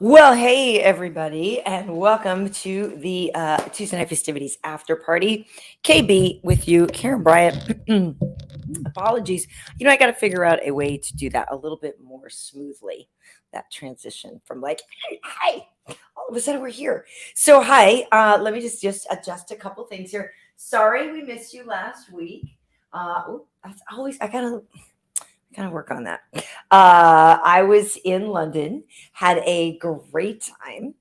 Well, hey everybody, and welcome to the Tuesday Night Festivities After Party. KB with you, Karyn Bryant. Apologies. I got to figure out a way to do that a little bit more smoothly. That transition from like, hey, hi, all of a sudden we're here. So, hi, let me just adjust a couple things here. Sorry we missed you last week. That's always, I gotta kind of work on that. I was in London, had a great time.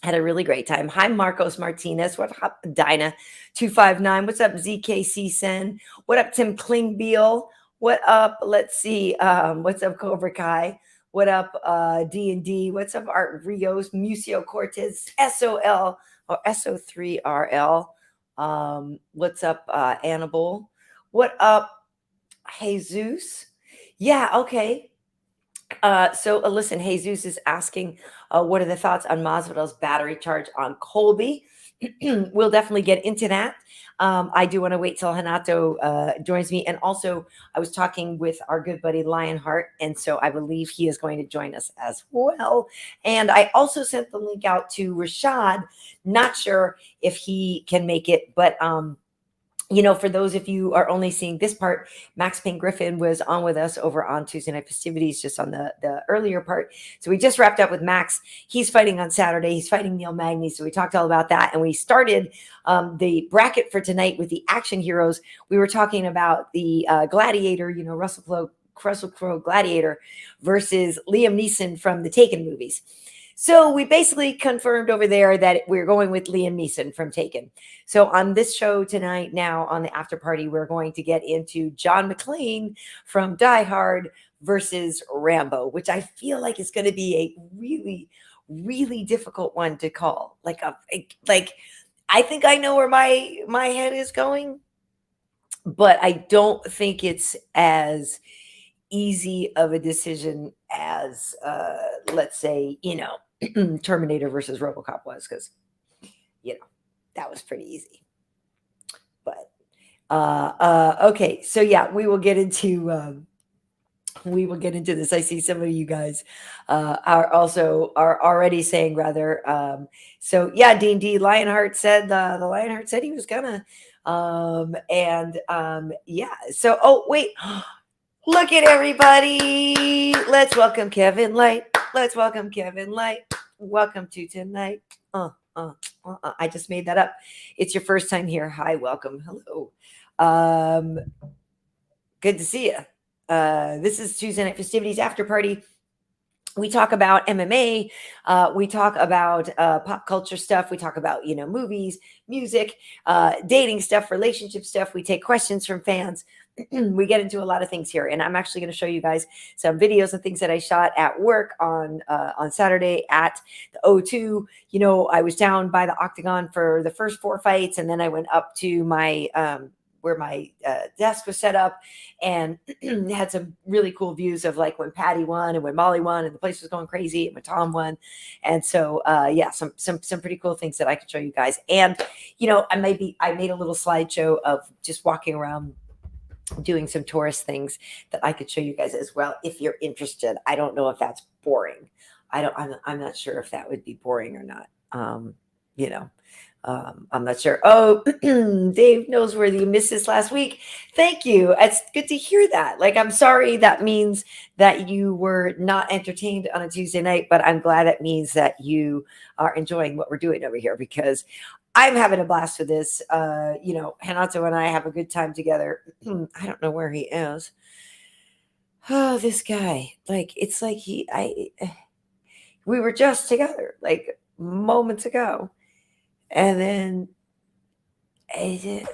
Had a really great time. Hi, Marcos Martinez. What up, Dinah259? What's up, ZKC Sen? What up, Tim Klingbeal? What up? Let's see. What's up, Cobra Kai? What up, D&D? What's up, Art Rios? Musio Cortez, SOL or SO3RL? What's up, Annabelle? What up, Jesus? Yeah, okay. So listen, Jesus is asking, what are the thoughts on Masvidal's battery charge on Colby? We'll definitely get into that. I do want to wait till Renato joins me. And also, I was talking with our good buddy Lionheart, and so I believe he is going to join us as well. And I also sent the link out to Rashad. Not sure if he can make it, but for those of you are only seeing this part, Max Payne Griffin was on with us over on Tuesday Night Festivities, just on the earlier part. So we just wrapped up with Max. He's fighting on Saturday. He's fighting Neil Magny. So we talked all about that. And we started the bracket for tonight with the action heroes. We were talking about the Gladiator, Russell Crowe Gladiator versus Liam Neeson from the Taken movies. So we basically confirmed over there that we're going with Liam Neeson from Taken. So on this show tonight, now on the after party, we're going to get into John Mcclane from Die Hard versus Rambo, which I feel like is going to be a really, really difficult one to call. Like I think I know where my head is going, but I don't think it's as easy of a decision as let's say Terminator versus RoboCop was, because that was pretty easy. But okay, so yeah, we will get into this. I see some of you guys are already saying rather. So yeah, D&D Lionheart said the Lionheart said he was gonna yeah. So wait. Look at everybody. Let's welcome Kevin Light. Let's welcome Kevin Light. Welcome to tonight. I just made that up. It's your first time here. Hi, welcome. Hello. Good to see you. This is Tuesday Night Festivities After Party. We talk about MMA. We talk about pop culture stuff. We talk about, movies, music, dating stuff, relationship stuff. We take questions from fans. We get into a lot of things here, and I'm actually going to show you guys some videos and things that I shot at work on Saturday at the O2. I was down by the Octagon for the first 4 fights, and then I went up to my where my desk was set up, and had some really cool views of like when Patty won and when Molly won, and the place was going crazy, and when Tom won. And so yeah, some pretty cool things that I could show you guys. And I made a little slideshow of just walking around doing some tourist things that I could show you guys as well if you're interested. I don't know if that's boring. I'm not sure if that would be boring or not. I'm not sure. Oh, Dave knows where you missed this last week. Thank you. It's good to hear that. Like, I'm sorry that means that you were not entertained on a Tuesday night, but I'm glad it means that you are enjoying what we're doing over here, because I'm having a blast with this. Renato and I have a good time together. I don't know where he is. Oh, this guy. Like, it's like we were just together like moments ago. And then he's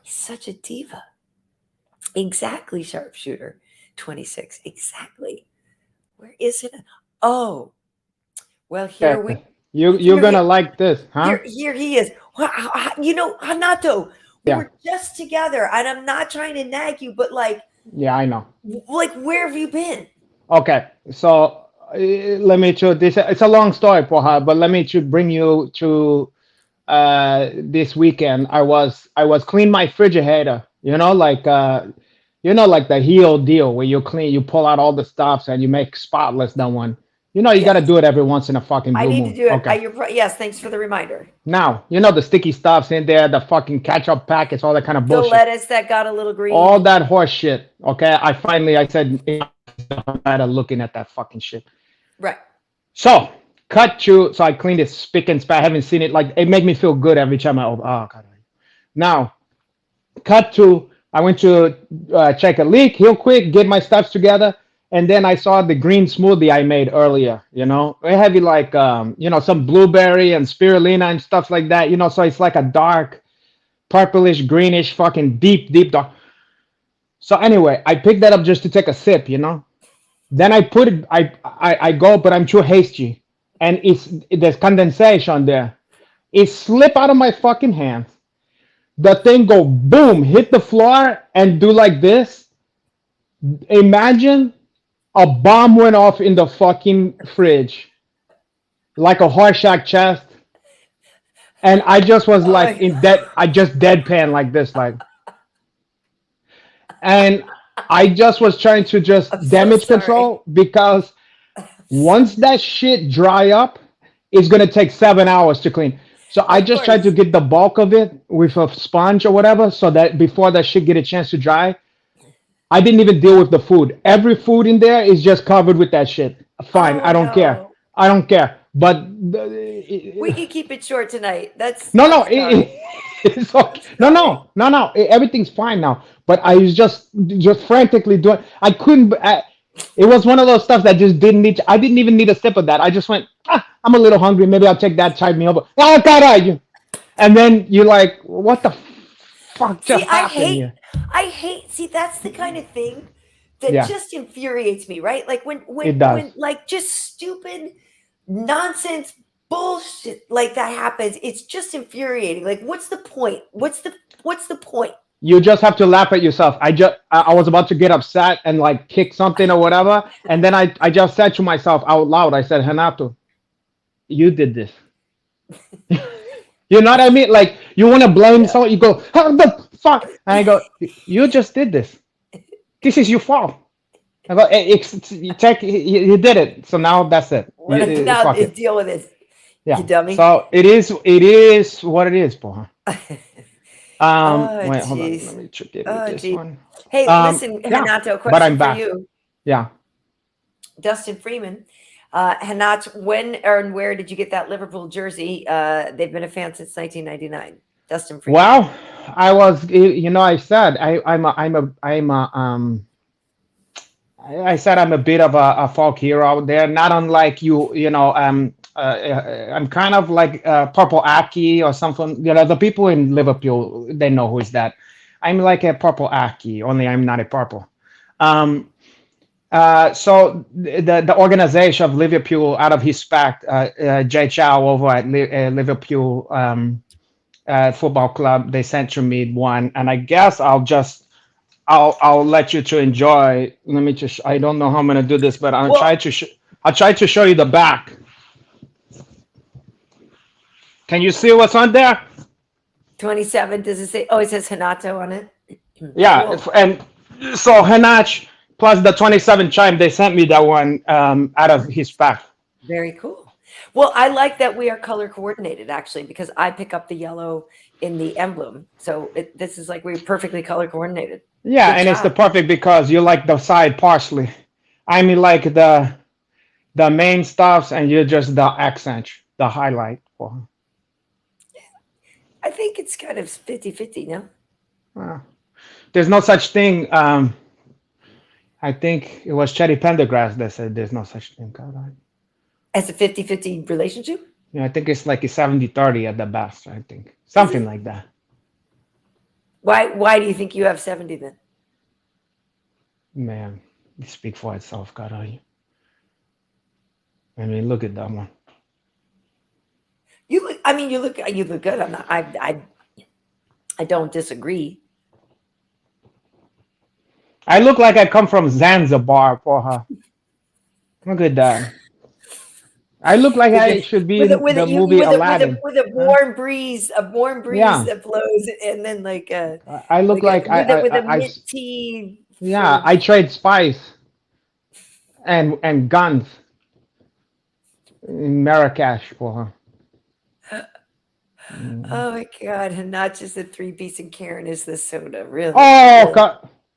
such a diva. Exactly, sharpshooter 26. Exactly. Where is it? Oh, well, here we. You're gonna like this, huh? Here he is. Well, Hanato, we Yeah. were just together, and I'm not trying to nag you, but like, Yeah, I know. like, where have you been? Okay, so let me to this. It's a long story for her, but let me to bring you to this weekend. I was clean my refrigerator. Like the heel deal where you pull out all the stuffs and you make spotless that one. You know, you got to Yes. do it every once in a fucking I blue need to moon. do it. Okay. Yes, thanks for the reminder. Now, you know the sticky stuffs in there, the fucking ketchup packets, all that kind of The bullshit. lettuce that got a little All green. that horse shit. Okay. I said, I'm tired of looking at that fucking shit. Right. So, cut to, so I cleaned it spick and span. I haven't seen it. Like, it made me feel good every time I open. Oh, God. Now, cut to, I went to check a leak real quick, get my stuff together. And then I saw the green smoothie I made earlier, you know, it had like, you know, some blueberry and spirulina and stuff like that, you know, so it's like a dark, purplish, greenish, fucking deep, deep dark. So anyway, I picked that up just to take a sip, you know. Then I put it, I go, but I'm too hasty, and there's condensation there. It slip out of my fucking hands. The thing go boom, hit the floor, and do like this. Imagine a bomb went off in the fucking fridge, like a Horseshack chest, and I just was Oh my like in dead. I just deadpan like this, like, and I just was trying to I'm just so damage sorry. control because once that shit dry up, it's gonna take 7 hours to clean. So I Of just tried to course. get the bulk of it with a sponge or whatever, so that before that shit get a chance to dry, I didn't even deal with the food. Every food in there is just covered with that shit. Fine, Oh I don't care. no. I don't care. But We can keep it short tonight. That's no, I'm no, sorry. it's okay. I'm No, sorry. no, no, no. Everything's fine now. But I was just frantically doing. I couldn't. It was one of those stuff that just didn't need. I didn't even need a sip of that. I just went. I'm a little hungry. Maybe I'll take that. Tide me over. Oh God, and then you're like, what the fuck See, just happened here? see, that's the kind of thing that Yeah, just infuriates me, right? Like it does. when like just stupid nonsense bullshit like that happens, it's just infuriating. Like what's the point? What's the point? You just have to laugh at yourself. I was about to get upset and like kick something or whatever, and then I just said to myself out loud. I said, Renato, you did this. You know what I mean? Like you want to blame Yeah. someone, you go, how the fuck? And I go, you just did this. This is your fault. I go, you take, you did it. So now that's it. Now Fuck it. deal with it, you Yeah. dummy. So it is what it is, boy. Oh Wait, hold on. Let jeez. me get with Oh this geez. one. Hey, listen, Yeah, Hanato, but question I'm for back. you. Yeah. Dustin Freeman. Hanat, when and where did you get that Liverpool jersey? They've been a fan since 1999. Dustin Freeman. Well, I was, I said I said I'm a bit of a folk hero out there, not unlike you. I'm kind of like Purple Aki or something. You know, the people in Liverpool, they know who is that. I'm like a Purple Aki, only I'm not a purple. Um, so the organization of Liverpool, out of respect, Jay Chow over at Liverpool Football Club, they sent to me one, and I guess I'll let you to enjoy. Let me just. I don't know how I'm gonna do this, but Well, I'll try to show you the back. Can you see what's on there? 27. Does it say? Oh, it says Hanato on it. Yeah, Cool. and so Hanach plus the 27 chime, they sent me that one out of his pack. Very cool. Well, I like that we are color coordinated actually because I pick up the yellow in the emblem. So this is like we're perfectly color coordinated. Yeah, Good and it's the job. perfect because you like the side parsley. I mean, like the main stuffs, and you're just the accent, the highlight. I think it's kind of 50-50, no? Uh, there's no such thing. I think it was Chetty Pendergrass that said there's no such thing, Caroline. As a 50-50 relationship? Yeah, I think it's like a 70-30 at the best, I think. Is Something it? like that. Why do you think you have 70 then? Man, you speak for itself, Caroline. I mean, look at that one. You look I mean you look good. I'm not I don't disagree. I look like I come from Zanzibar for her. Look at that. I look like With I the should be in with the it you movie Aladdin. with a Huh? warm breeze Yeah, that blows and then I look like a like I, with a I, mint tea yeah, for I trade spice and guns. in Marrakesh for her. Oh my God. And not just a three-piece and Karen is the soda. Really? Oh, Really?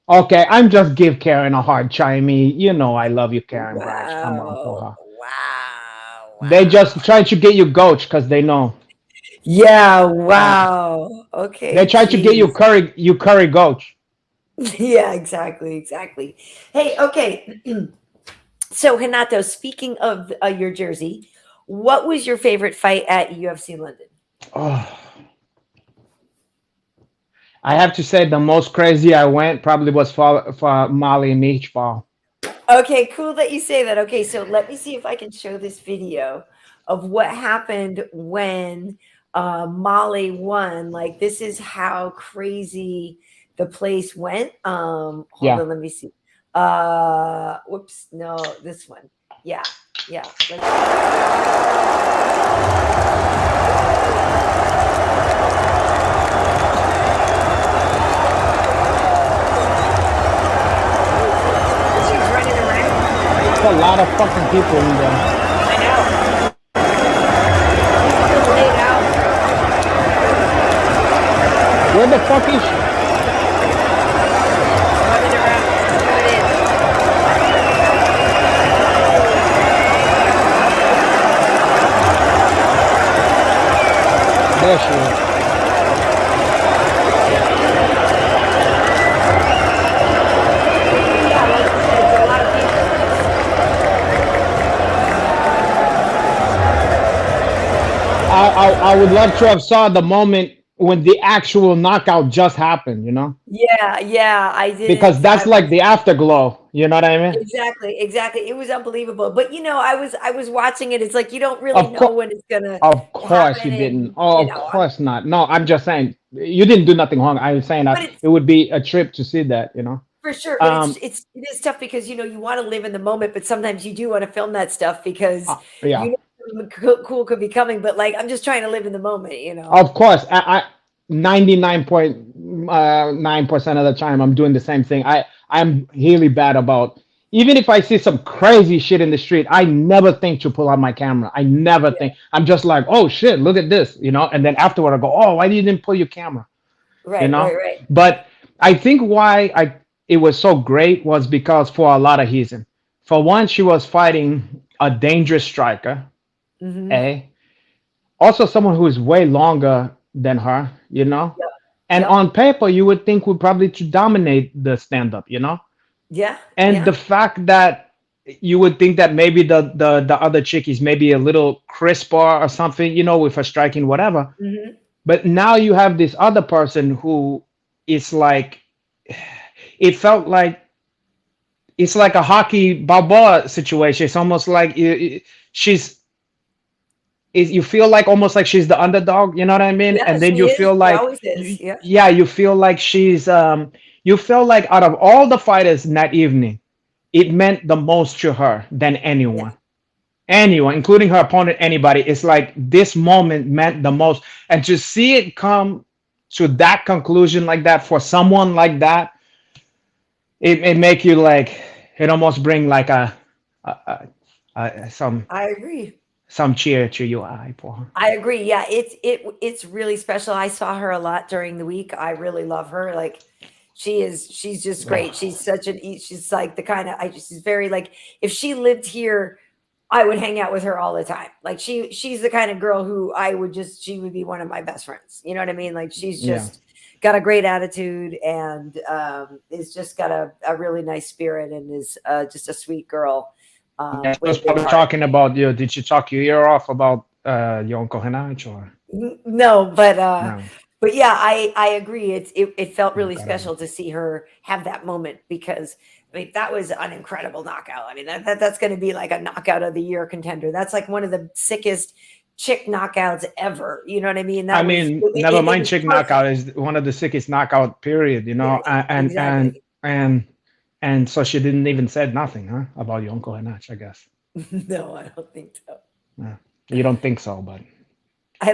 okay. I'm just give Karen a hard time. Me, you know I love you, Karen Bryant. Come on, for Wow. her. Wow. They just Wow. trying to get you goach because they know. Yeah. Uh, Wow. they Okay. try to get Geez. you curry goach. Yeah, exactly. Exactly. Hey, okay. So, Hanato, speaking of your jersey, what was your favorite fight at UFC London? Oh, I have to say the most crazy I went probably was for Mali and Meatball. Okay, cool that you say that. Okay, so let me see if I can show this video of what happened when Molly won. Like, this is how crazy the place went. Hold Yeah. on, let me see. Whoops, no, this one. Yeah, yeah. Let's she's running around. It's a lot of fucking people in there. I know. She's laid out. Where the fuck is she? Running around. There it is. There she is. Yeah, like you said, it's a lot of people. I would love to have saw the moment when the actual knockout just happened, you know? Yeah, yeah, I Because didn't. that's like the afterglow, you know what I mean? Exactly, exactly. It was unbelievable. But I was watching it. It's like you don't really Of know course, when it's gonna of course happen, you didn't. and Oh, of course not. No, I'm just saying you didn't do nothing wrong. I'm saying but that it's it would be a trip to see that, you know? for sure. But Um, it is tough because you want to live in the moment, but sometimes you do want to film that stuff because yeah, you know something cool could be coming. But like I'm just trying to live in the moment. of course. 99.9% of the time I'm doing the same thing. I'm really bad about even if I see some crazy shit in the street, I never think to pull out my camera. I never Yeah, think. I'm just like, oh shit, look at this, you know. And then afterward, I go, oh, why you didn't pull your camera, you right, right, know? right. But I think why I it was so great was because for a lot of reasons. For one, she was fighting a dangerous striker, Mm-hmm. eh? Also someone who is way longer than her, you know. Yep, And yep, on paper, you would think would probably to dominate the stand up, you know. yeah, And yeah. the fact that you would think that maybe the other chick is maybe a little crisper or something, you know, with her striking, whatever. Mm-hmm. But now you have this other person who is like, it felt like it's like a hockey Balboa situation. It's almost like she's you feel like almost like she's the underdog, you know what I mean? Yeah, And then she you is. feel She like always is. Yeah, yeah, you feel like she's you feel like out of all the fighters in that evening, it meant the most to her than yeah, anyone, including her opponent, anybody. It's like this moment meant the most, and to see it come to that conclusion like that for someone like that, it make you like it almost bring like a, I agree. some cheer to your eye for her. I agree. Yeah, it's really special. I saw her a lot during the week. I really love her. Like she's just great. She's such she's like the kind of she's very like if she lived here, I would hang out with her all the time. Like she's the kind of girl who she would be one of my best friends. You know what I mean? Like she's Yeah. just got a great attitude and is just got a really nice spirit and is just a sweet girl Yeah, she with was a big probably heart. talking about you. Did she talk your ear off about your Uncle Henach or No, no? but yeah, I agree. It felt No, really caray. special to see her have that moment because I mean that was an incredible knockout. I mean that's going to be like a knockout of the year contender. That's like one of the sickest chick knockouts ever. You know what I mean? I That was mean, never it mind. was Chick knockout perfect. is one of the sickest knockout period. You know, Period. Exactly. and and so she didn't even said nothing, huh, about your Uncle Henach. I guess. No, I don't think so. Yeah. You don't think so, but I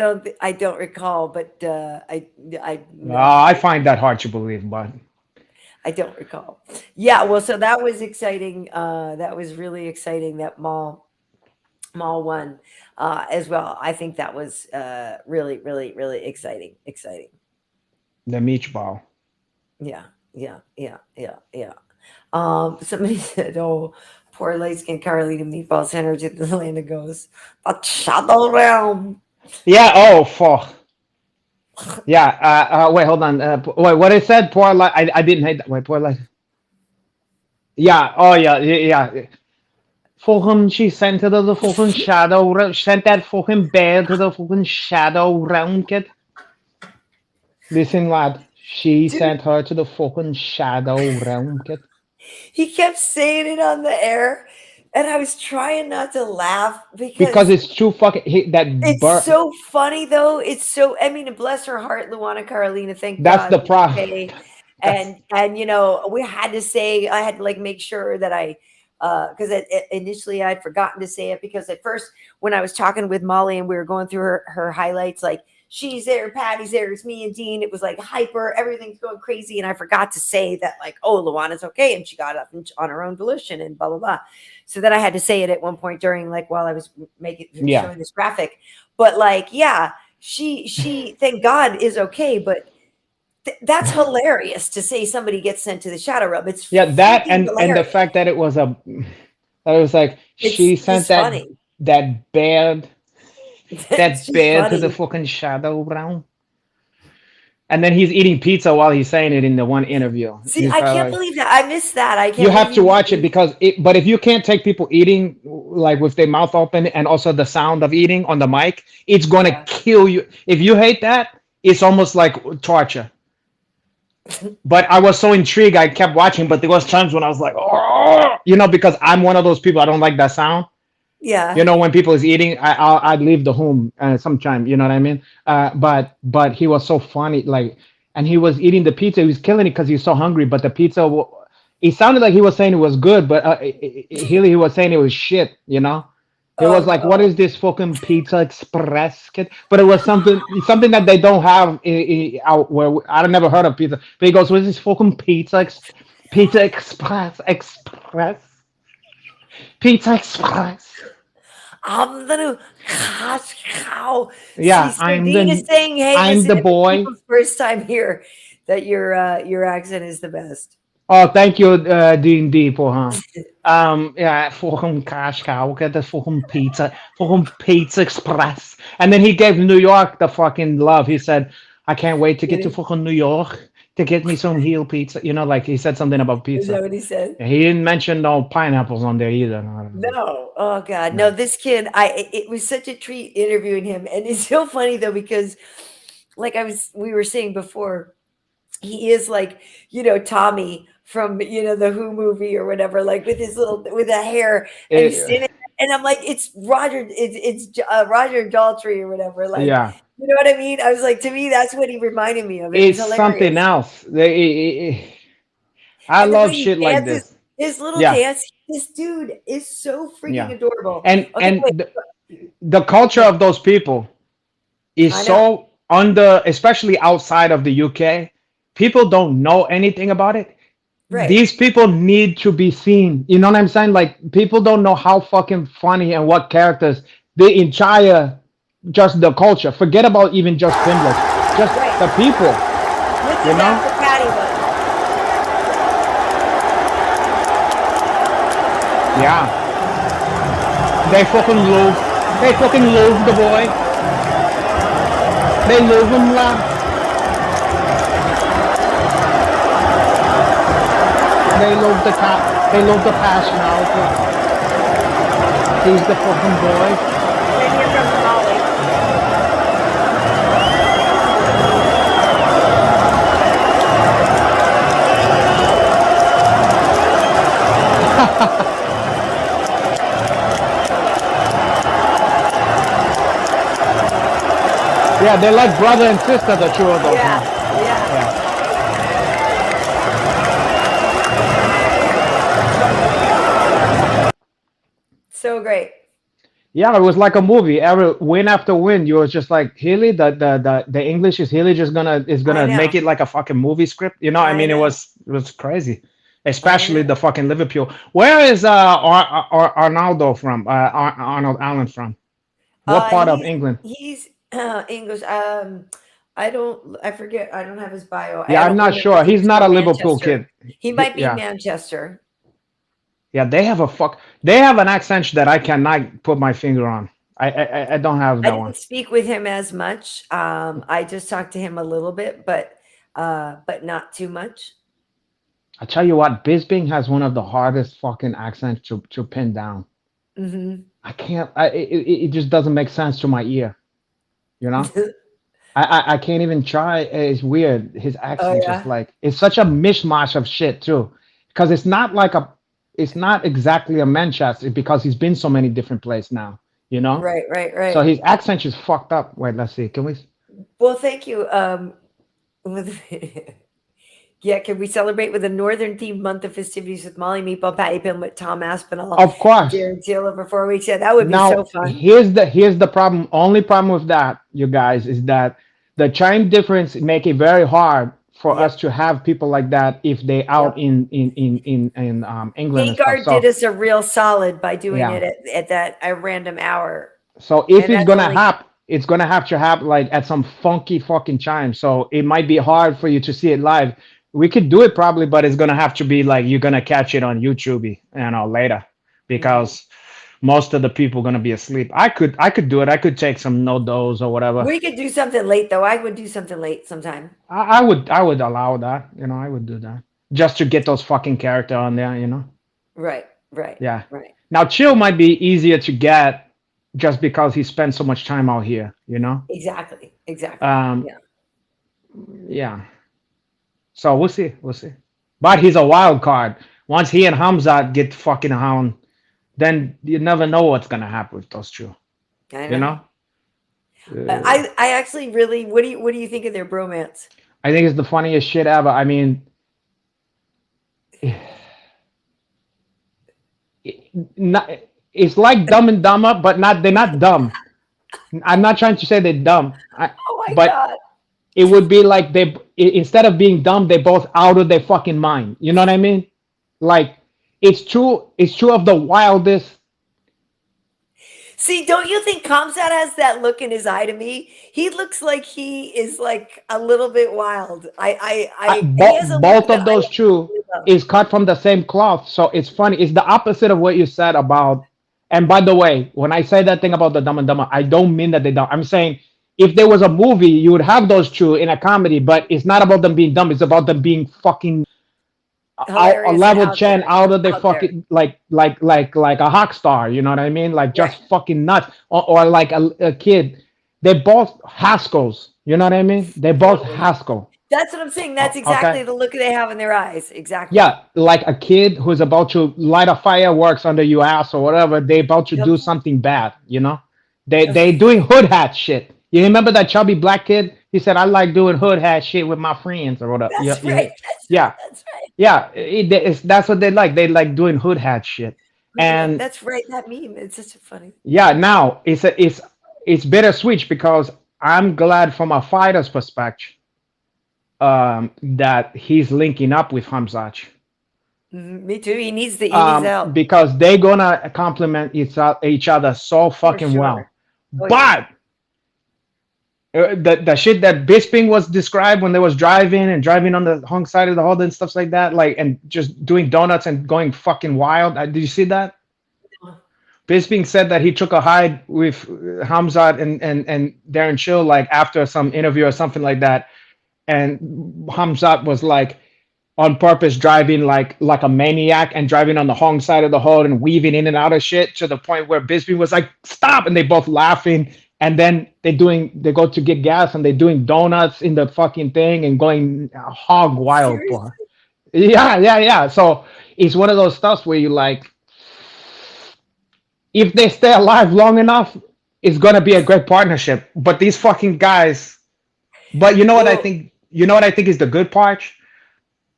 don't recall, but I no. I find that hard to believe. But I don't recall. Yeah, well, so that was exciting. That was really exciting that Maul small one as well. I think that was really, really, really exciting. Exciting. The meatball. Yeah, yeah, yeah, yeah, yeah. Somebody said, "Oh, poor light skinned Carlita Meatball sent her to the land of ghosts, the shadow realm." Yeah. Oh, fuck. Yeah. Wait, hold on. Wait, what I said? Poor light. I didn't hate that. Wait, poor light. Yeah. Oh, yeah. Yeah. Fucking, she sent her to the fucking shadow realm. Sent that fucking bear to the fucking shadow realm, kid. Listen, lad. She Dude, sent her to the fucking shadow realm, kid. he kept saying it on the air, and I was trying not to laugh Because because it's too fucking that it's bird. so funny though. It's so, I mean, bless her heart, Luana Carolina, thank That's God the is problem. okay. That's And you know, we had to say, I had to like make sure that I because initially I'd forgotten to say it, because at first when I was talking with Molly and we were going through her highlights, like she's there, Patty's there, it's me and Dean, it was like hyper, everything's going crazy, and I forgot to say that, like, oh, Luana's okay and she got up on her own volition and blah blah blah. So then I had to say it at one point during, like, while I was making yeah. showing this graphic. But like, yeah, she thank God is okay. But that's hilarious to say somebody gets sent to the shadow realm. It's Yeah, that freaking and the hilarious. fact that it was a that it was like It's she sent just funny. that bear It's that just bear to the funny. fucking shadow realm. And then he's eating pizza while he's saying it in the one interview. See, He's I probably can't like, believe that. I missed that. I you can't believe have he to watch it really. because it. But if you can't take people eating like with their mouth open and also the sound of eating on the mic, it's gonna Yeah. kill you. If you hate that, it's almost like torture. But I was so intrigued, I kept watching. But there was times when I was like, oh, because I'm one of those people. I don't like that sound. Yeah. When people is eating, I'd leave the home sometime. You know what I mean? But he was so funny, like, and he was eating the pizza. He was killing it because he was so hungry. But the pizza, it sounded like he was saying it was good, but he was saying it was shit. He Oh was like, "What no. is this fucking Pizza Express kid?" But it was something that they don't have out where I don't never heard of pizza. But he goes, "What is this fucking Pizza Pizza Express?" I'm the new cash cow. See, Yeah, so Dean is saying, hey, I'm listen, the if it's boy. people's first time here, that your accent is the best. Oh, thank you, D&D for huh. Yeah, fucking cash cow. Get the fucking Pizza Express. And then he gave New York the fucking love. He said, "I can't wait to get to Really? fucking New York to get me some heel pizza." Like he said something about Is that pizza. what he said? He didn't mention no pineapples on there either. No, no, no. No. Oh God. No, No. this kid, it was such a treat interviewing him. And it's so funny though, because like we were saying before, he is like, Tommy from, the Who movie or whatever, like with his little with the hair, and he's Eh, standing and I'm like, it's Roger, it's Roger Daltrey or whatever. Like, yeah, you know what I mean? I was like, to me, that's what he reminded me of. It was it's something hilarious. else. I And the way love he shit like dances, this. his little Yeah, dance, this dude is so freaking yeah. adorable. And Okay, and wait. the culture Yeah, of those people is I know. so under, especially outside of the UK. People don't know anything about it. Right. These people need to be seen. You know what I'm saying? Like people don't know how fucking funny and what characters the entire just the culture. Forget about even just Pimblets. Just Right. the people. This You is know? after Patty though. Yeah. They fucking love. They fucking love the boy. They love him, lad. They love the cat. They love the passion out. He's the fucking boy. Then here comes Molly. Yeah, they're like brother and sister, the two of those, Yeah. huh? Yeah. Yeah. So great. Yeah, it was like a movie. Every win after win, you was just like, Healy, the English is Healy just gonna I make know. it like a fucking movie script. I I mean, it know. was crazy. especially the fucking Liverpool. Where is Arnaldo from? Arnold Allen from? What part of England? He's English. I don't. I forget. I don't have his bio. Yeah, I I'm don't not remember. I sure. think He's he's not a from Liverpool Manchester. kid. He might be Yeah, Manchester. yeah. They have a fuck. They have an accent that I cannot put my finger on. I don't have I that one. didn't speak with him as much. I just talked to him a little bit, but not too much. I tell you what, Bisping has one of the hardest fucking accents to pin down. Hmm. I can't. It just doesn't make sense to my ear. You know. I can't even try. It's weird. His Oh accent just yeah. like it's such a mishmash of shit too, because it's not exactly a Manchester because he's been so many different places now. You know. Right, right, So right. his accent is fucked up. Wait, let's see. Can we? Well, thank you. With- yeah, can we celebrate with a northern themed month of festivities with Molly Meatball, Patty Pim with Tom Aspinall, Of and course. Darren Till over 4 weeks? Yeah, that would be so Now fun. here's the problem. Only problem with that, you guys, is that the time difference make it very hard for us Yep, to have people like that if they out yep. in England and stuff. Gegard did So us a real solid by doing yeah. it at that a random hour, So if and it's that's gonna only happen, it's gonna have to happen like at some funky fucking time. So it might be hard for you to see it live. We could do it probably, but it's gonna have to be like you're gonna catch it on YouTube, later, Mhm. because most of the people gonna be asleep. I could do it. I could take some no dose or whatever. We could do something late though. I would do something late sometime. I would allow that. I would do that just to get those fucking character on there. Right, right, Yeah. right. Now Chill might be easier to get just because he spent so much time out here. Exactly, exactly. Um, Yeah. yeah. So we'll see. We'll see. But he's a wild card. Once he and Hamza get fucking around, then you never know what's gonna happen with those two. I You know. know. Uh, I actually really. What do you think of their bromance? I think it's the funniest shit ever. I mean, not, it's like Dumb and Dumber, but not. They're not dumb. I'm not trying to say they're dumb. Oh my But god. it would be like instead of being dumb, they both out of their fucking mind. You know what I mean? Like it's true. It's true of the wildest. See, don't you think Kamsat has that look in his eye to me? He looks like he is like a little bit wild. He has a look Both that of I those two absolutely love. is cut from the same cloth. So it's funny. It's the opposite of what you said about. And by the way, when I say that thing about the Dumb and Dumber, I don't mean that they don't. I'm saying if there was a movie, you would have those two in a comedy, but it's not about them being dumb. It's about them being fucking a Hilarious and level out 10 there. out of their Out there. fucking like a hock star. You know what I mean? Like Right. just fucking nuts, or like a kid. They're both Haskells. You know what I mean? They're both Totally. Haskell. That's what I'm saying. That's Okay. exactly the look they have in their eyes. Exactly. Yeah, like a kid who's about to light a fireworks under your ass or whatever. They about to Yep. do something bad. They Yep. doing hood hat shit. You remember that chubby black kid? He said, "I like doing hood hat shit with my friends or whatever." Yeah, That's right. That's right. yeah, That's right. yeah. That's what they like. They like doing hood hat shit. And That's right. That meme. It's such a funny. yeah, now it's bittersweet because I'm glad from a fighter's perspective that he's linking up with Hamzat. Me too. He needs help Because they're gonna complement each other so for fucking well. sure. Oh yeah. But the shit that Bisping was described when they was driving on the hung side of the road and stuff like that, like and just doing donuts and going fucking wild. Did you see that? Bisping said that he took a hide with Hamzat and Darren Chill like after some interview or something like that, and Hamzat was like on purpose driving like a maniac and driving on the wrong side of the road and weaving in and out of shit to the point where Bisbee was like, "Stop!" and they both laughing. And then they go to get gas and they're doing donuts in the fucking thing and going hog wild, boy. Seriously. Yeah, yeah, yeah. So it's one of those stuffs where you like, if they stay alive long enough, it's gonna be a great partnership. But these fucking guys. But you know what I Well, think? You know what I think is the good part?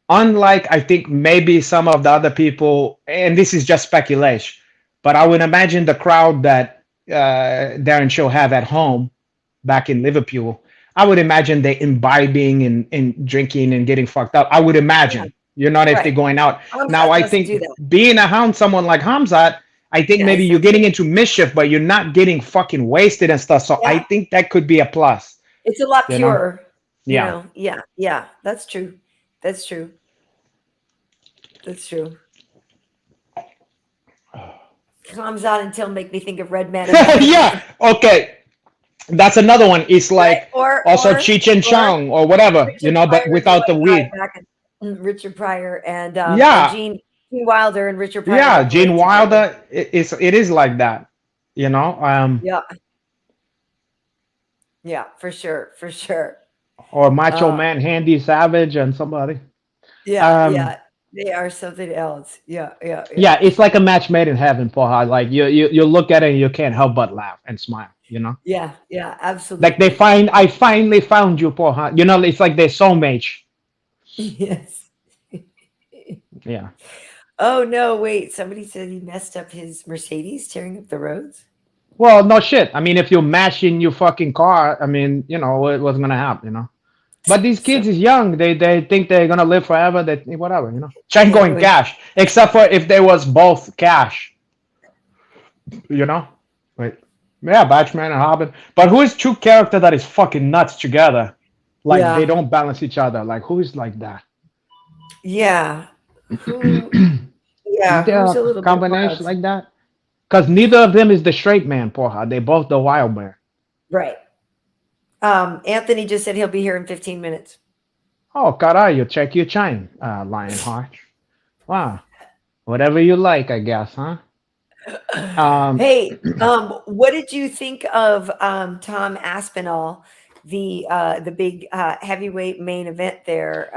Unlike I think maybe some of the other people, and this is just speculation, but I would imagine the crowd that Darren Shaw have at home back in Liverpool, I would imagine they imbibing and drinking and getting fucked up. I would yeah, imagine. You're not if they're Right. going out. Now, Hamzat I doesn't do think that. being a hound, someone like Hamzat, I think Yeah, maybe it's you're different. getting into mischief, but you're not getting fucking wasted and stuff. So I Yeah, think that could be a plus, it's a lot you know? purer. Yeah. Yeah, yeah. That's true. That's true. That's true. Hamzat until make me think of Red Man and Yeah. Magazine. Okay. That's another one. It's Right, like also Cheech and or Chong or whatever, Richard but Pryor, the without the white guy weed. back in Richard Pryor and Yeah. Gene Wilder and Richard Pryor Yeah. got Gene great together. Wilder, it is like that, you know? Yeah, yeah, for sure, for sure. Or Macho Uh, Man, Handy Savage, and somebody. yeah, Um, yeah, they are something else. Yeah, yeah, yeah, yeah, it's like a match made in heaven, Poha. Like you look at it and you can't help but laugh and smile, you know? yeah, yeah, Like absolutely. I finally found you, Poha. You know, it's like their soulmate. Yes. Yeah. Oh no, wait. Somebody said he messed up his Mercedes tearing up the roads. Well, no shit. I mean, if you're mashing your fucking car, I mean, what's gonna happen, you know? But these kids So is young. They think they're gonna live forever. They whatever, you know. Try yeah, going cash, except for if there was both cash, you know. Wait, yeah, Batman and Robin. But who is true character that is fucking nuts together? Like they yeah, don't balance each other. Like who is like that? yeah. Who? Is Yeah, there who's a a little bit combination wild? like that? Because neither of them is the straight man, porra. They both the wild bear. Right. Anthony just said he'll be here in 15 minutes. Oh, caralho, check your chime, Lionheart. Wow. Whatever you like, I guess, huh? Um, Hey, what did you think of Tom Aspinall, the big heavyweight main event there?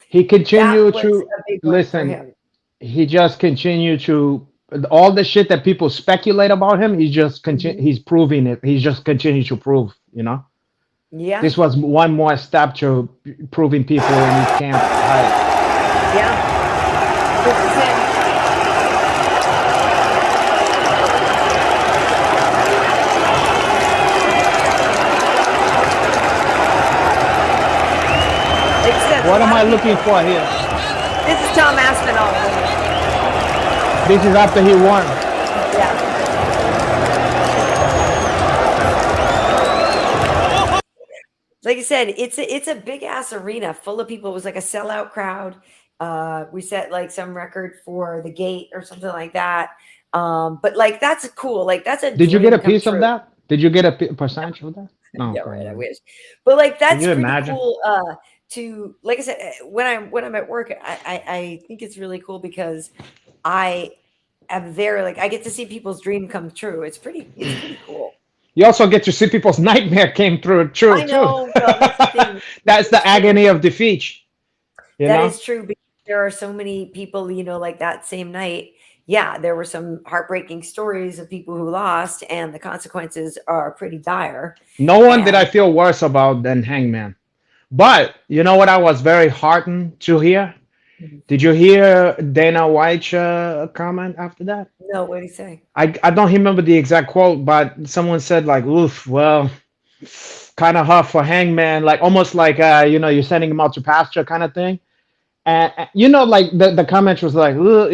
he That continued was to a big one for listen. him. He just continued to all the shit that people speculate about him. Mhm. He's proving it. He's just continuing to prove. You know, Yeah, this was one more step to proving people in his camp. Right. yeah. This is him. Like I said, a What am lot I of looking people. for here? This is Tom Aspinall winning. This is after he won. Yeah. Like I said, it's a big ass arena full of people. It was like a sellout crowd. We set like some record for the gate or something like that. But like that's cool. Like that's a Did you get dream a come piece of true. that? Did you get a percentage of that? No. Yeah, Okay. right. I No. wish, but like Can that's you pretty imagine? cool. To like I said, when I'm at work, I think it's really cool because I am there. Like I get to see people's dream come true. It's pretty cool. You also get to see people's nightmare came through true I too. know. Well, that's the thing. That's It's the true. agony of defeat. You That know? is true because there are so many people, like that same night. Yeah, there were some heartbreaking stories of people who lost, and the consequences are pretty dire. No one did I And feel worse about than Hangman. But you know what I was very heartened to hear? Did you hear Dana White's comment after that? no, what do you say? I don't remember the exact quote, but someone said like, "Oof, well, kind of hard for Hangman, like almost like you're sending him out to pasture kind of thing." And like the comment was like, "Ugh,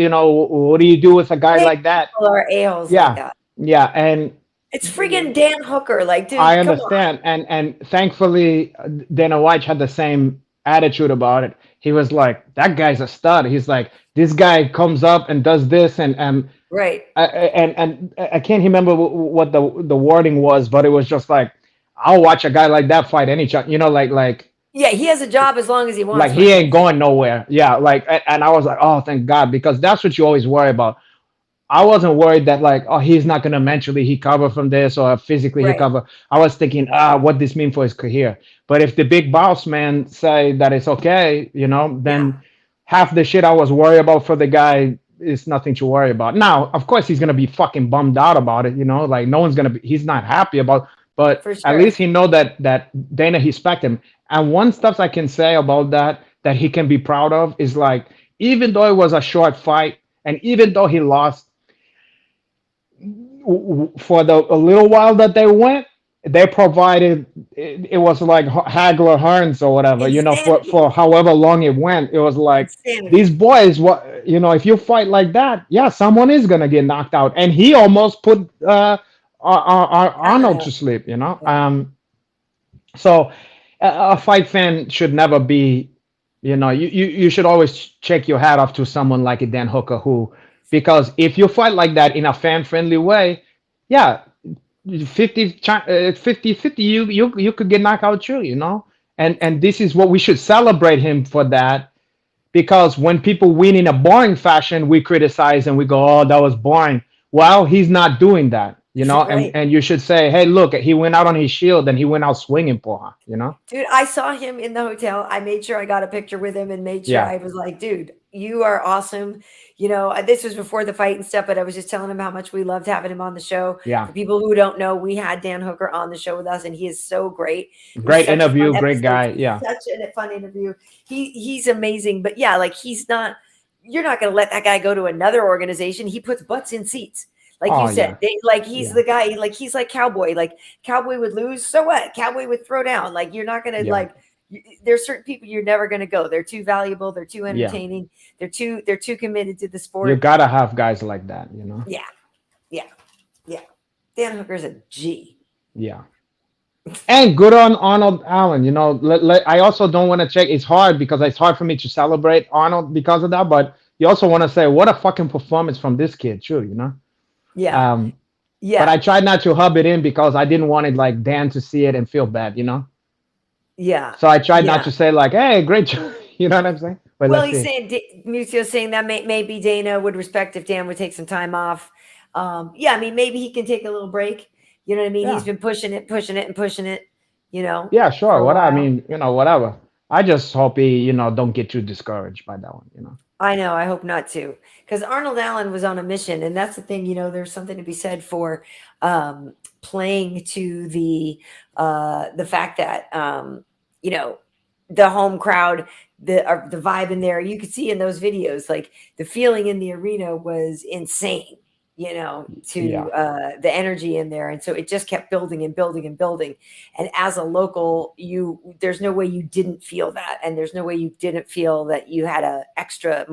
what do you do with a guy Hey, like that?" people are a-holes like Yeah, that. yeah, and It's friggin' Dan Hooker. Like, I dude, come on. understand, and thankfully Dana White had the same attitude about it. He was like, "That guy's a stud." He's like, "This guy comes up and does this," and Right. I can't remember what the wording was, but it was just like, "I'll watch a guy like that fight any chance." Yeah, he has a job as long as he Like wants he one. ain't going nowhere. Yeah, and I was like, "Oh, thank God," because that's what you always worry about. I wasn't worried that like, oh, he's not gonna mentally recover from this or physically Right. recover. I was thinking, what this mean for his career. But if the big boss man say that it's okay, Yeah. then half the shit I was worried about for the guy is nothing to worry about. Now, of course, he's gonna be fucking bummed out about it. Like no one's gonna be. He's not happy about. But For at sure. least he know that Dana respect him. And one stuff I can say about that he can be proud of is like, even though it was a short fight, and even though he lost for a little while that they went, they provided it was like Hagler Hearns or whatever, Insanity. for however long it went. It was like these Insanity. boys, what if you fight like that, yeah, someone is gonna get knocked out, and he almost put Allen Arnold to out. sleep. Yeah. So a fight fan should never be, you should always check your hat off to someone like a Dan Hooker who, because if you fight like that in a fan friendly way, yeah, 50 you could get knocked out too, and this is what we should celebrate him for, that because when people win in a boring fashion, we criticize and we go, "Oh, that was boring." Well, he's not doing that, and Right. you should say, "Hey, look, he went out on his shield and he went out swinging for her." Dude, I saw him in the hotel. I made sure I got a picture with him and made sure Yeah, I was like, dude, you are awesome. This was before the fight and stuff, but I was just telling him how much we loved having him on the show. yeah, For people who don't know, we had Dan Hooker on the show with us, and he is so great. It was great such a fun interview, great episode, guy. Yeah, such a fun interview. He's amazing, but yeah, like you're not going to let that guy go to another organization. He puts butts in seats. Like you oh said, yeah, he's yeah, the guy, like he's like Cowboy. Like Cowboy would lose, so what? Cowboy would throw down. Like you're not gonna yeah, like. There's certain people you're never gonna go. They're too valuable. They're too yeah. entertaining. They're too committed to the You sport. gotta have guys like that. Yeah, yeah, yeah. Dan Hooker's a G. Yeah. And good on Arnold Allen. I also don't want to check. It's hard because it's hard for me to celebrate Arnold because of that. But you also want to say, what a fucking performance from this kid, too. Yeah, Um, but I yeah, tried not to hub it in because I didn't want it like Dan to see it and feel bad. yeah, So I tried not yeah. to say like, hey, great job. You know what I'm saying? But Well, let's he's see. saying Mucio's saying that maybe Dana would respect if Dan would take some time off. Yeah, I mean, maybe he can take a little break. You know what I mean? He's Yeah. been pushing it, pushing it, and pushing it. Yeah, For sure. a What I while. mean, whatever. I just hope he, don't get too discouraged by that one. I know. I hope not to, because Arnold Allen was on a mission, and that's the thing. There's something to be said for playing to the fact that you know the home crowd, the vibe in there. You could see in those videos, like the feeling in the arena was insane. To Yeah. the energy in there, and so it just kept building and building and building. And as a local, there's no way you didn't feel that, and there's no way you didn't feel that you had a extra,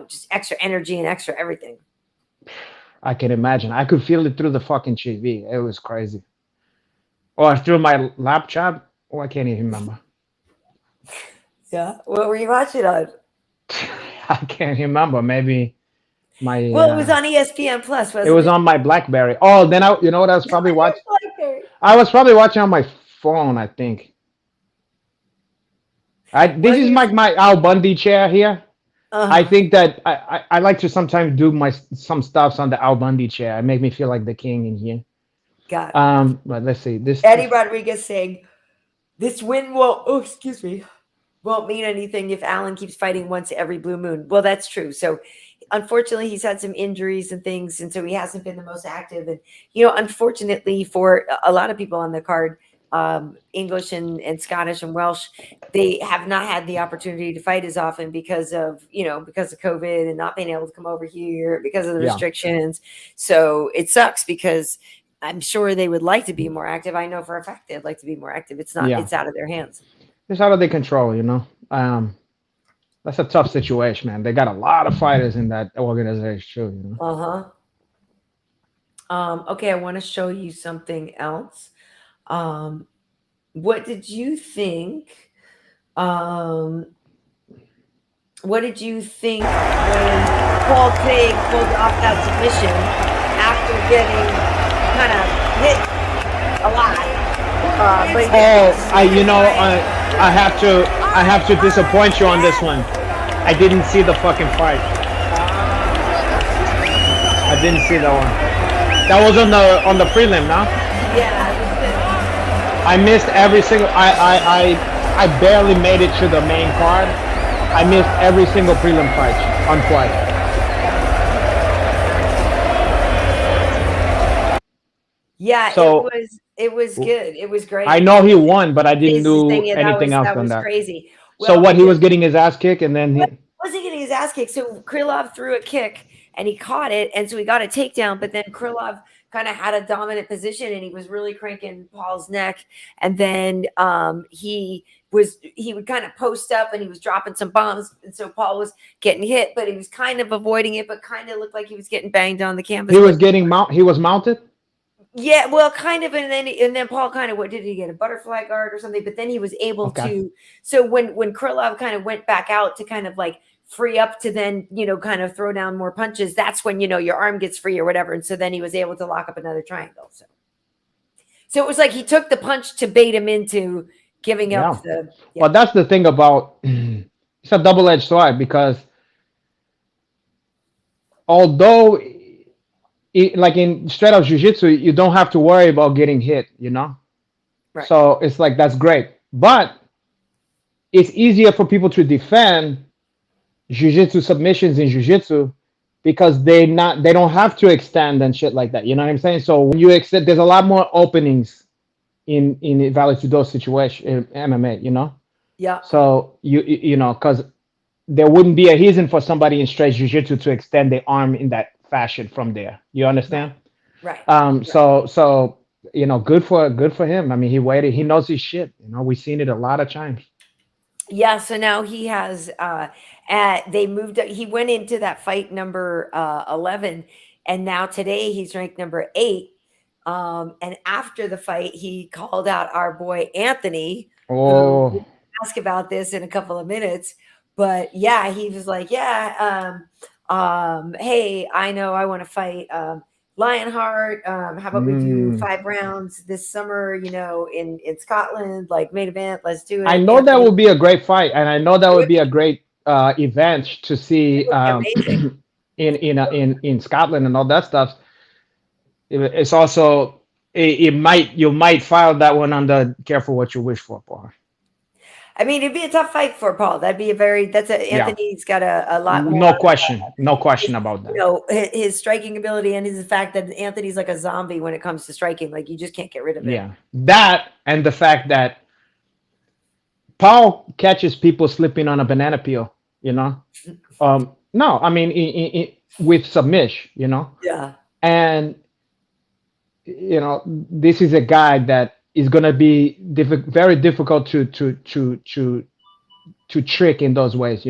just extra energy and extra everything. I can imagine. I could feel it through the fucking TV. It was crazy. Or through my laptop. Oh, I can't even remember. Yeah. What were you watching on? I can't remember. Maybe my Well, it was on ESPN Plus, it wasn't was it? on my BlackBerry. Oh, then you know what I was probably watching? Blackberry. I was probably watching on my phone, I think. This Well, is here's my Al Bundy chair here. I uh think that I like to sometimes do my some stuffs on the Al Bundy chair. It make me feel like the king in here. got But let's see Eddie Rodriguez saying this win won't. Oh, excuse me. Won't mean anything if Allen keeps fighting once every blue moon. Well, that's true. So, unfortunately, he's had some injuries and things, and so he hasn't been the most active. And unfortunately for a lot of people on the card, English and Scottish and Welsh, they have not had the opportunity to fight as often because of COVID and not being able to come over here because of the Yeah, restrictions. So it sucks because I'm sure they would like to be more active. I know for a fact they'd like to be more active. It's not. yeah. It's out of their hands. It's out of their control. That's a tough situation, man. They got a lot of fighters in that organization too. Uh-huh. Okay, I want to show you something else. Um, what did you think? Um, what did you think when Paul Craig pulled off that submission after getting kind of hit a lot? But he Oh, didn't submission Bryant. I have to disappoint you on this one. I didn't see the fucking fight. I didn't see that one. That was on the prelim, now. Yeah, it was good. I missed every single. I barely made it to the main card. I missed every single prelim fight on twice. Yeah, So it was good. It was I great. know he won, but I didn't This is the do thing, yeah, anything else that than was that. crazy. So Well, what? He because was getting his ass kicked, and then What was he getting his ass kicked? So Krylov threw a kick and he caught it, and so he got a takedown. But then Krylov kind of had a dominant position, and he was really cranking Paul's neck. And then he would kind of post up, and he was dropping some bombs, and so Paul was getting hit, but he was kind of avoiding it, but kind of looked like he was getting banged on the canvas. He was getting he was mounted. Yeah, well, kind of, and then Paul kind of, what did he get, a butterfly guard or something? But then he was able to. So when Krylov kind of went back out to kind of like free up to then, kind of throw down more punches, that's when, your arm gets free or whatever. And so then he was able to lock up another triangle. So it was like he took the punch to bait him into giving up the. Yeah. Well, that's the thing about it's a double-edged sword, because although like in straight up jiu-jitsu, you don't have to worry about getting hit, Right. So it's like, that's great, but it's easier for people to defend jiu-jitsu submissions in jiu-jitsu because they don't have to extend and shit like that, you know what I'm saying? So when you extend, there's a lot more openings in valid judo situation in MMA, Yeah. So you know, because there wouldn't be a reason for somebody in straight jiu-jitsu to extend their arm in that fashion from there. You understand? Right. So good for him. I mean, he waited. He knows his shit. We've seen it a lot of times. Yeah. So now he has. They moved. He went into that fight number 11, and now today he's ranked number 8. And after the fight, he called out our boy Anthony. Oh. Who, we'll ask about this in a couple of minutes. But yeah, he was like, yeah. Hey, I know I want to fight Lionheart. How about we do 5 rounds this summer, in Scotland, like main event, let's do it. I know that would be a great fight, and I know that would be a great event to see in Scotland and all that stuff. It's also you might file that one under careful what you wish for, Paul. I mean, it'd be a tough fight for Paul. Anthony's got a lot more. No question about that. His striking ability and his fact that Anthony's like a zombie when it comes to striking. Like, you just can't get rid of it. Yeah, that and the fact that Paul catches people slipping on a banana peel. No, I mean with submission. Yeah, and this is a guy that is going to be very difficult to trick in those ways,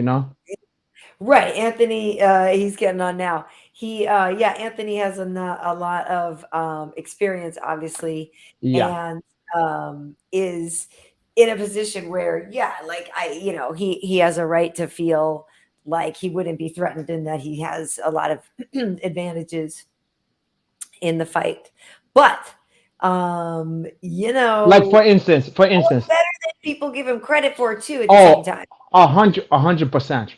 Right. Anthony, he's getting on now. Anthony has a lot of experience, obviously, and is in a position where, he has a right to feel like he wouldn't be threatened, and that he has a lot of advantages in the fight. But like for instance, better than people give him credit for too. At the same time, 100%.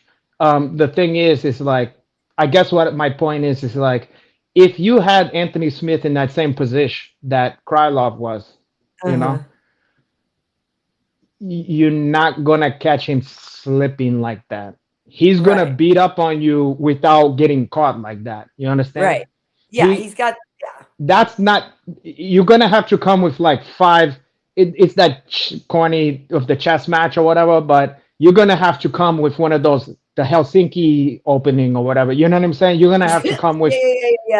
The thing is like, I guess what my point is like, if you had Anthony Smith in that same position that Krylov was, you're not gonna catch him slipping like that. He's gonna beat up on you without getting caught like that. You understand? Right. Yeah, he's got. That's not. You're gonna have to come with like 5. It's that corny of the chess match or whatever, but you're gonna have to come with one of those, the Helsinki opening or whatever. You know what I'm saying? You're gonna have to come with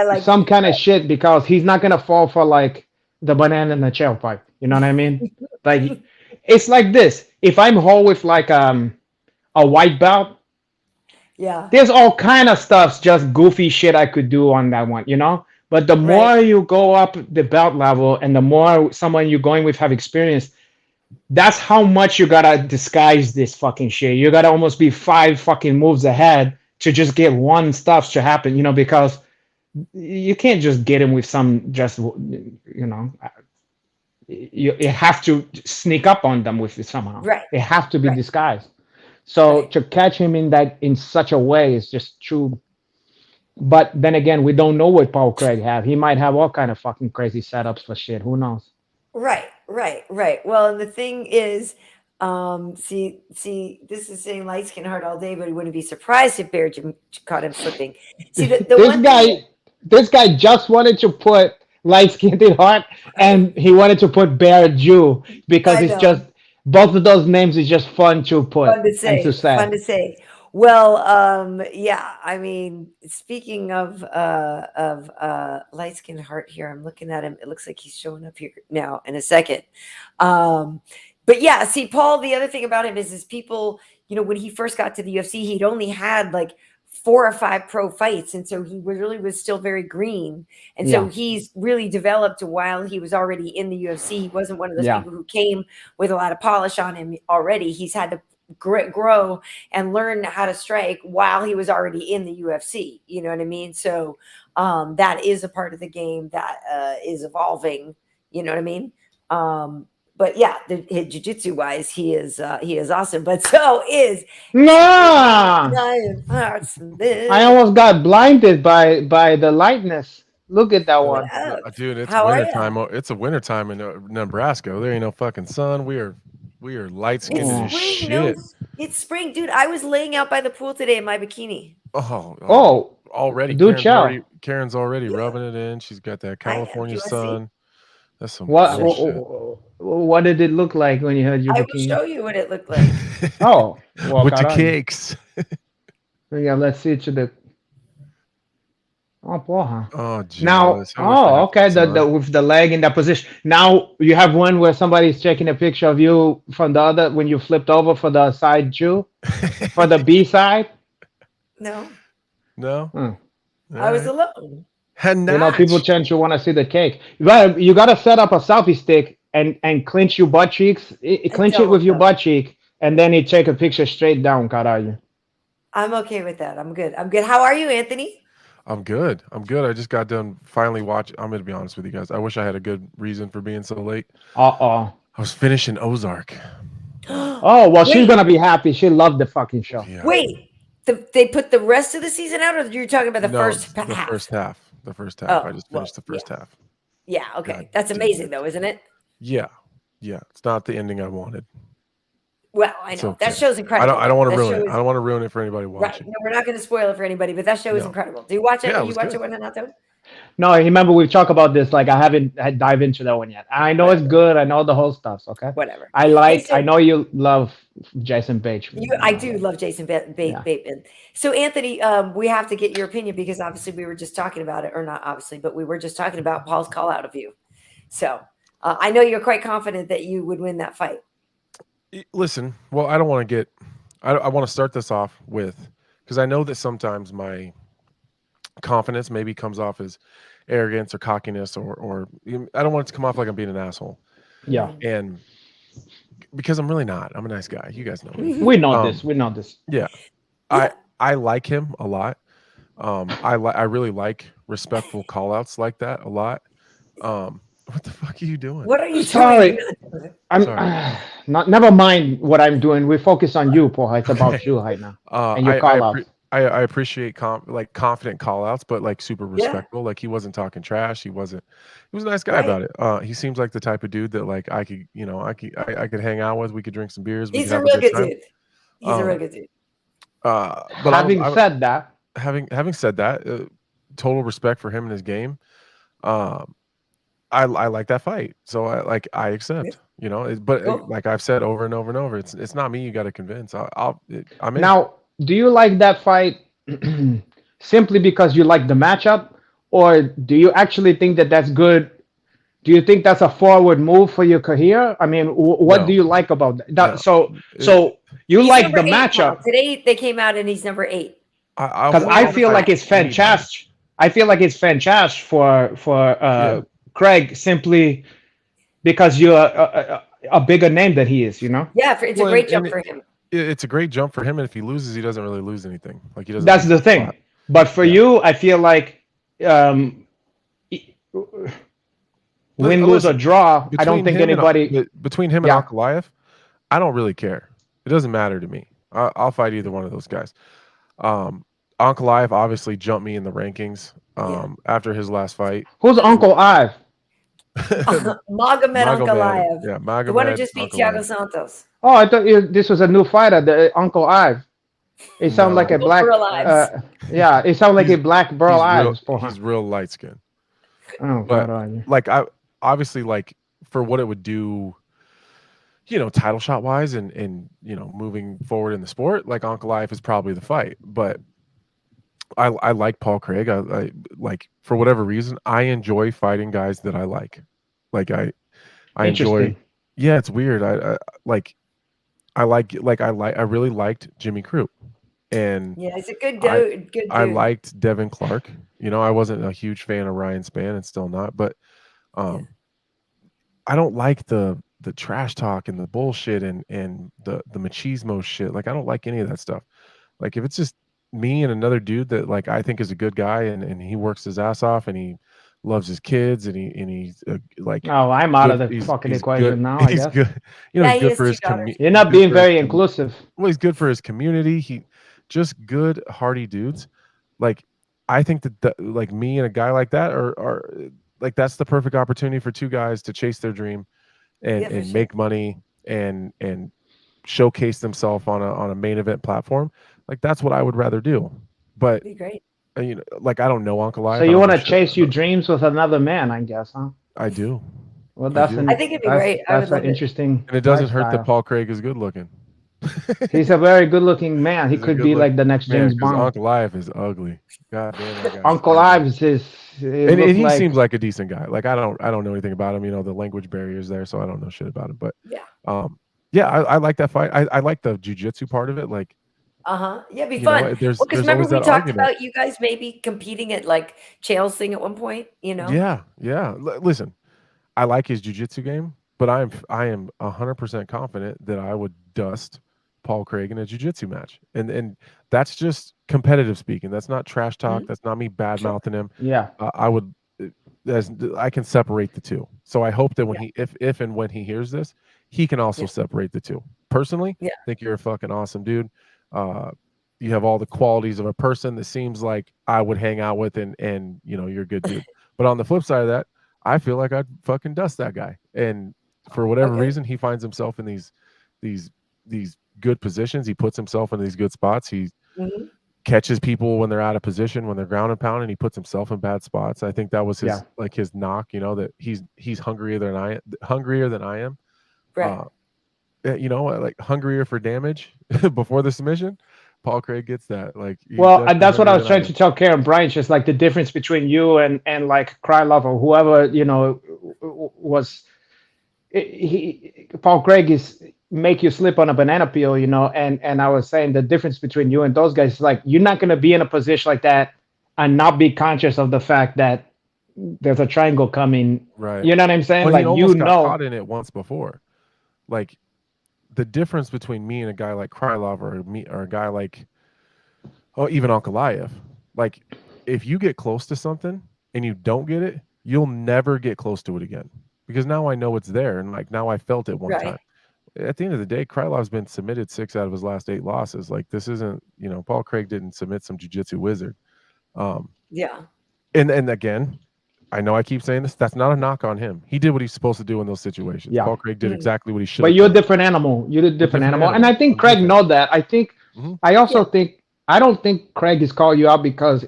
like some kind of shit, because he's not gonna fall for like the banana in the tailpipe. You know what I mean? Like, it's like this. If I'm whole with like a white belt, there's all kind of stuff, just goofy shit I could do on that one, But the more you go up the belt level, and the more someone you're going with have experience, that's how much you gotta disguise this fucking shit. You gotta almost be 5 fucking moves ahead to just get one stuff to happen, because you can't just get him with some you have to sneak up on them with it somehow. Right. They have to be disguised. So to catch him in such a way is just true. But then again, we don't know what Paul Craig have. He might have all kind of fucking crazy setups for shit. Who knows? Right. Well, and the thing is, see, this is saying light skin hard all day, but he wouldn't be surprised if Bear caught him slipping. See, this guy just wanted to put light skinned heart, and he wanted to put Bear Jew, because it's just both of those names is just fun to put. Fun to say. Well, yeah. I mean, speaking of light skinned heart here, I'm looking at him. It looks like he's showing up here now in a second. Um, but yeah, see, Paul. The other thing about him is people. When he first got to the UFC, he'd only had like 4 or 5 pro fights, and so he really was still very green. And so Yeah. he's really developed while he was already in the UFC. He wasn't one of those Yeah. people who came with a lot of polish on him already. He's had to grow and learn how to strike while he was already in the UFC. You know what I mean? So that is a part of the game that is evolving. You know what I mean? But yeah, his jiu-jitsu wise, he is awesome. But so is Nah, Ryan I Hartsmith. almost got blinded by the lightness. Look at that What one. up? Dude, it's How are winter you? time. It's a winter time in Nebraska. There ain't no fucking sun. We are light skinned It's as spring, no, shit. it's spring, dude. I was laying out by the pool today in my bikini. Oh, Already do chow. Karen's already Yeah, rubbing it in. She's got that I am. Do California you want to see? sun. That's some What bullshit. what did it look like when you had your I will bikini? show you what it looked like. Oh, well, With your caralho. cakes. Yeah, let's see to the. Oh, porra. Oh, Now, jealous. I wish I had okay, some the sun. with the leg in that position. Now you have one where somebody's taking a picture of you from the other when you flipped over for the side Jew for the B side. No, No? Hmm. I was Alright. alone. People Hanach. tend to want to see the cake. But you gotta set up a selfie stick and clench your butt cheeks. I Clench it with don't your know. butt cheek, and then you take a picture straight down, caralho. I'm okay with that. I'm good. I'm good. How are you, Anthony? I'm good. I just got done finally watching. I'm going to be honest with you guys. I wish I had a good reason for being so late. Uh-oh. I was finishing Ozark. Oh, well, she's Wait, gonna be happy. She loved the fucking show. Yeah. wait. They put the rest of the season out, or you're talking about the No, first the half? first half. The first half. I Oh, just well, finished the yeah, first half. yeah. God Okay, that's damn amazing, it. though, isn't it? Yeah. Yeah. It's not the ending I wanted. Well, I It's know that okay. show's incredible. I don't want to That ruin show it. is I don't want to ruin it for anybody right. watching. No, we're not going to spoil it for anybody, but that show is No. incredible. Do you watch it? Yeah, it You was watch good. it with Renato? No, remember we've talked about this. Like I haven't had dive into that one yet. I know it's Whatever. good. I know the whole stuff. Okay. Whatever. Hey, I so know you love Jason Bateman. I do love Jason Yeah. Bateman. So Anthony, we have to get your opinion because obviously we were just talking about it, or not obviously, but we were just talking about Paul's call out of you. So I know you're quite confident that you would win that fight. Listen, well, I don't want to get. I want to start this off with, because I know that sometimes my confidence maybe comes off as arrogance or cockiness, or I don't want it to come off like I'm being an asshole. Yeah. And because I'm really not. I'm a nice guy. You guys know me. We know this. We know this. Yeah. Yeah. I like him a lot. I really like respectful call outs like that a lot. What the fuck are you doing? What are you Sorry. doing? I'm Sorry. not. Never mind what I'm doing. We focus on you, Paul. It's about Okay. you right now and your I call out. I appreciate confident call outs, but like super Yeah. respectful. Like he wasn't talking trash. He was a nice guy Right. about it. He seems like the type of dude that like I could hang out with. We could drink some beers. We He's could a have real a good good time. dude. He's a real good dude. But Having said that, having said that, total respect for him and his game. I like that fight, so I accept. You know, Cool. like I've said over and over and over, it's not me you got to convince. I'm in. now, do you like that fight simply because you like the matchup, or do you actually think that that's good? Do you think that's a forward move for your career? I mean, what No. do you like about that? No. So you He's like number the 8 now. matchup Today they came out and he's number 8. because I feel like it's fantastic. I feel like it's fantastic for Craig simply because you're a bigger name that he is. You know. Yeah, it's a great jump for him. It's a great jump for him, and if he loses, he doesn't really lose anything. Like he doesn't. That's the thing. But for you, I feel like win, lose, or draw. I don't think anybody between him and Ankalaev, I don't really care. It doesn't matter to me. I'll fight either one of those guys. Ankalaev obviously jumped me in the rankings after his last fight. Who's Uncle Ive? Magomed Ankalaev. Yeah, Magomed. The one who just beat Thiago Santos. Oh, I thought this was a new fighter, the Uncle Ive. It sounds like a black. Yeah, it sounds like a black Burl Ives. He's real light skinned. Oh, but God, like I obviously like for what it would do title shot wise and moving forward in the sport, like Ankalaev is probably the fight. But I like Paul Craig. I like, for whatever reason, I enjoy fighting guys that I like. Like I enjoy. Interesting. Yeah, it's weird. I really liked Jimmy Crute, and Yeah, he's a good I dude. Good I dude. liked Devin Clark. I wasn't a huge fan of Ryan Spann, and still not. But Yeah. I don't like the trash talk and the bullshit and the machismo shit. Like, I don't like any of that stuff. Like, if it's just me and another dude that, like, I think is a good guy, and he works his ass off, and he loves his kids, and he's like Oh, I'm out good. of the fucking He's good. equation now, I He's guess. good. Yeah, He's he good has for two his daughters. You're not being very inclusive. Well, he's good for his community. He just good, hearty dudes. Like, I think that like me and a guy like that are like, that's the perfect opportunity for two guys to chase their dream Yeah, for and sure. make money and showcase themselves on a main event platform. Like, that's what I would rather do. But Be great. like, I don't know Uncle Life. So you want to chase your dreams with another man, I guess, huh? I do. Well, I do. I think it'd be great. I would That's an love it. interesting. And it doesn't hurt that lifestyle. Paul Craig is good looking. He's a very good-looking man. He He's a could good be look- like the next Man, James 'cause Bond. Uncle Life is ugly. God damn, that guy's Uncle ugly. Ives is. And he seems like a decent guy. Like, I don't know anything about him. The language barrier's there, so I don't know shit about him. But Yeah. yeah, I like that fight. I like the jujitsu part of it. Like, Yeah, it'd be fun. there's Because there's remember always we that talked argument. about you guys maybe competing at like Chael's thing at one point, Yeah. Listen, I like his jujitsu game, but I am 100% confident that I would dust Paul Craig in a jiu-jitsu match. And that's just competitive speaking. That's not trash talk. Mhm. That's not me bad mouthing him. Yeah. I would, I can separate the two. So I hope that when if and when he hears this, he can also separate the two. Personally, Yeah. I think you're a fucking awesome dude. You have all the qualities of a person that seems like I would hang out with, and you're a good dude. But on the flip side of that, I feel like I'd fucking dust that guy. And for whatever reason, he finds himself in these good positions. He puts himself in these good spots. He Mhm. catches people when they're out of position, when they're ground and pound, and he puts himself in bad spots. I think that was his his knock, that he's hungrier than I am. Right. Like, hungrier for damage before the submission. Paul Craig gets that. Like, well, that's what I was trying to tell Karyn Bryant, just like the difference between you and like Krylov or whoever was. Paul Craig is make you slip on a banana peel, and I was saying the difference between you and those guys is like you're not going to be in a position like that and not be conscious of the fact that there's a triangle coming. Right. You know what I'm saying? Well, like, he almost got caught in it once before. Like, the difference between me and a guy like Krylov or a guy like, even Ankalaev, like, if you get close to something and you don't get it, you'll never get close to it again, because now I know it's there, and like, now I felt it one time. At the end of the day, Krylov's been submitted 6 out of his last 8 losses. Like, this isn't, Paul Craig didn't submit some jiu-jitsu wizard. Yeah. And again, I know I keep saying this. That's not a knock on him. He did what he's supposed to do in those situations. Yeah. Paul Craig did exactly what he should. But you're a different animal. You're a different animal. And I think Craig know that. I think. I also think. I don't think Craig is calling you out because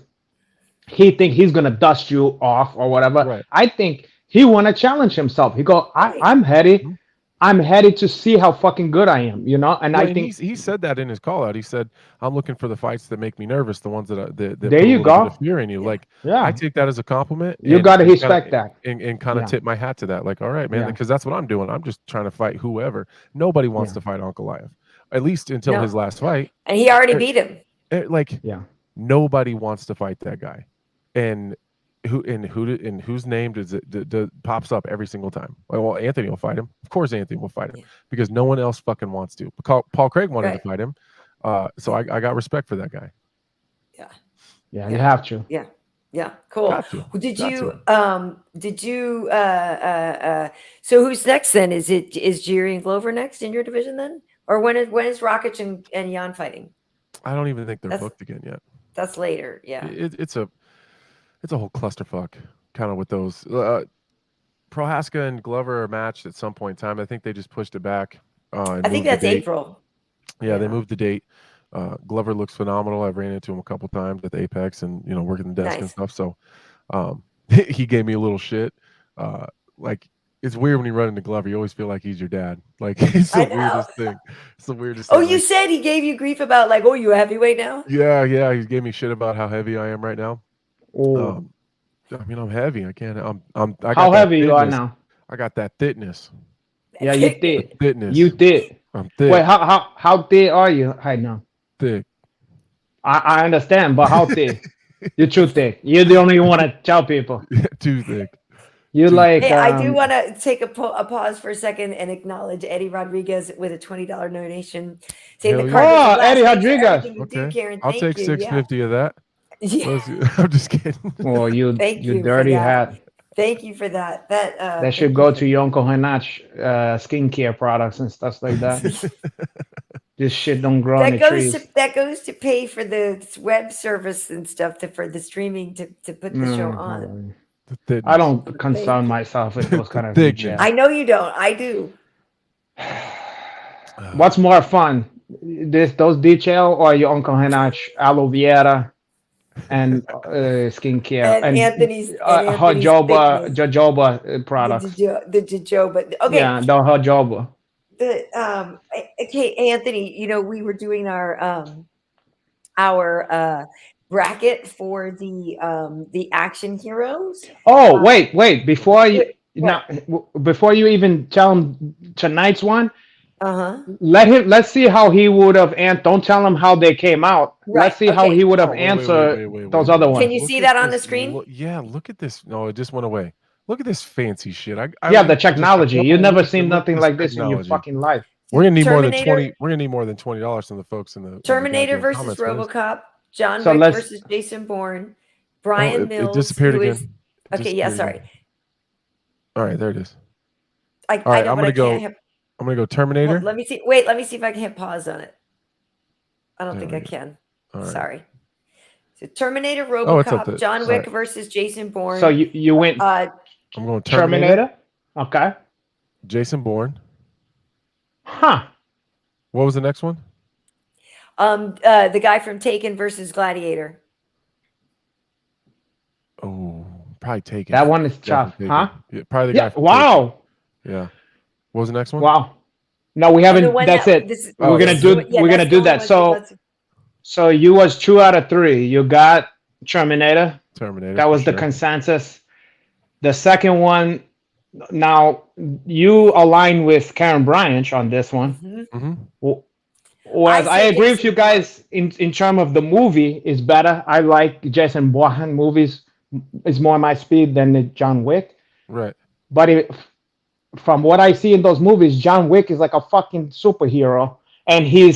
he think he's gonna dust you off or whatever. Right. I think he want to challenge himself. He go, I'm heady. I'm headed to see how fucking good I am, And I think he said that in his call out. He said, "I'm looking for the fights that make me nervous, the ones that there put you a little go. bit of fear in you." Like, yeah, I take that as a compliment. You got to respect that and kind of tip my hat to that. Like, all right, man, Yeah. because that's what I'm doing. I'm just trying to fight whoever. Nobody wants to fight Uncle Life, at least until his last fight. And he already beat him. Like, nobody wants to fight that guy, and whose name does it pops up every single time? Well, Anthony will fight him. Of course, Anthony will fight him because no one else fucking wants to. Paul Craig wanted to fight him, so I got respect for that guy. Yeah, you have to. Yeah, cool. Got to. Did you so who's next then? Is Jiri and Glover next in your division then? Or when is Rakic and Jan fighting? I don't even think they're booked again yet. That's later, yeah. It's a whole clusterfuck kind of with those. Prohaska and Glover are matched at some point in time. I think they just pushed it back. I think that's April. Yeah, they moved the date. Glover looks phenomenal. I've ran into him a couple times at the Apex and working the desk and stuff. So he gave me a little shit. Like, it's weird when you run into Glover. You always feel like he's your dad. Like it's I the know. weirdest thing. It's the weirdest Oh, thing. you Like, said he gave you grief about like, oh, you a heavyweight now? yeah. He gave me shit about how heavy I am right now. Oh, I mean, I'm heavy. I can't. I got how that heavy you are thickness. now? I got that thickness. Yeah, you Thick. did. Thickness. You did. I'm thick. Wait, how thick are you right now? Thick. I understand, but how thick? You're too thick. You're the only one to tell people. Too thick. You Too- like Hey, I do want to take a pause for a second and acknowledge Eddie Rodriguez with a $20 donation. Saying Hell the yeah. card was a Oh, blast. Eddie Thanks for Rodriguez. everything you do, Okay. Karen. I'll Thank take you. 650 of that. Yeah. I'm just kidding. well, you Thank you for dirty that. hat. Thank you for that. That That should go to your Uncle Hanach skincare products and stuff like that. This shit don't grow on the trees. that goes to pay for the web service and stuff for the streaming to put the show on. The thickness. I don't concern myself with those kind of Thickness. details. I know you don't. I do. What's more fun, those detail or your Uncle Hanach aloe vera and skincare And Anthony's jojoba products? the jojoba. Okay. Yeah, the jojoba. Okay, Anthony, we were doing our bracket for the action heroes. Oh, wait! Before you what? before you even tell him tonight's one, Uh-huh. let's see how he would have and don't tell him how they came out. Right, Let's see how okay. he would have Wait, answered wait, those wait. other ones. Can you see that on the screen? Yeah, look at this. No, it just went away. Look at this fancy shit. Yeah, the technology. You've never seen nothing like this in your technology. fucking life. We're gonna need Terminator- We're gonna need more than $20 from the folks in the Terminator goddamn versus comments for this. RoboCop, John So Wick let's- versus Jason Bourne, Oh, Brian it Mills. disappeared who again. is- It okay, yeah, disappeared sorry. again. All right, there it is. I All right, know, I'm but gonna I go. can't have. I'm gonna go Terminator. Well, let me see. Wait, let me see if I can hit pause on it. I don't There think we I go. can. All right. Sorry. So Terminator, Oh, it's up RoboCop, there. John Sorry. Wick versus Jason Bourne. So you went I'm going Terminator. Terminator? Okay. Jason Bourne. Huh. What was the next one? The guy from Taken versus Gladiator. Oh, probably Taken. That one is Definitely tough, Taken. huh? Yeah, probably the guy. Yeah. From Wow. Taken. Yeah. What was the next one? Wow. No, we And haven't. the one That's that- it. this- We're gonna this do. is the- yeah, we're gonna that's do the only that. one So, so you was 2 out of 3. You got Terminator. Terminator. That was for the sure. consensus. The second one. Now you align with Karyn Bryant on this one. Mhm. Mhm. Whereas I say agree with Jason you guys in terms of the movie is better. I like Jason Bourne movies. It's more my speed than the John Wick. Right. But from what I see in those movies, John Wick is like a fucking superhero, and he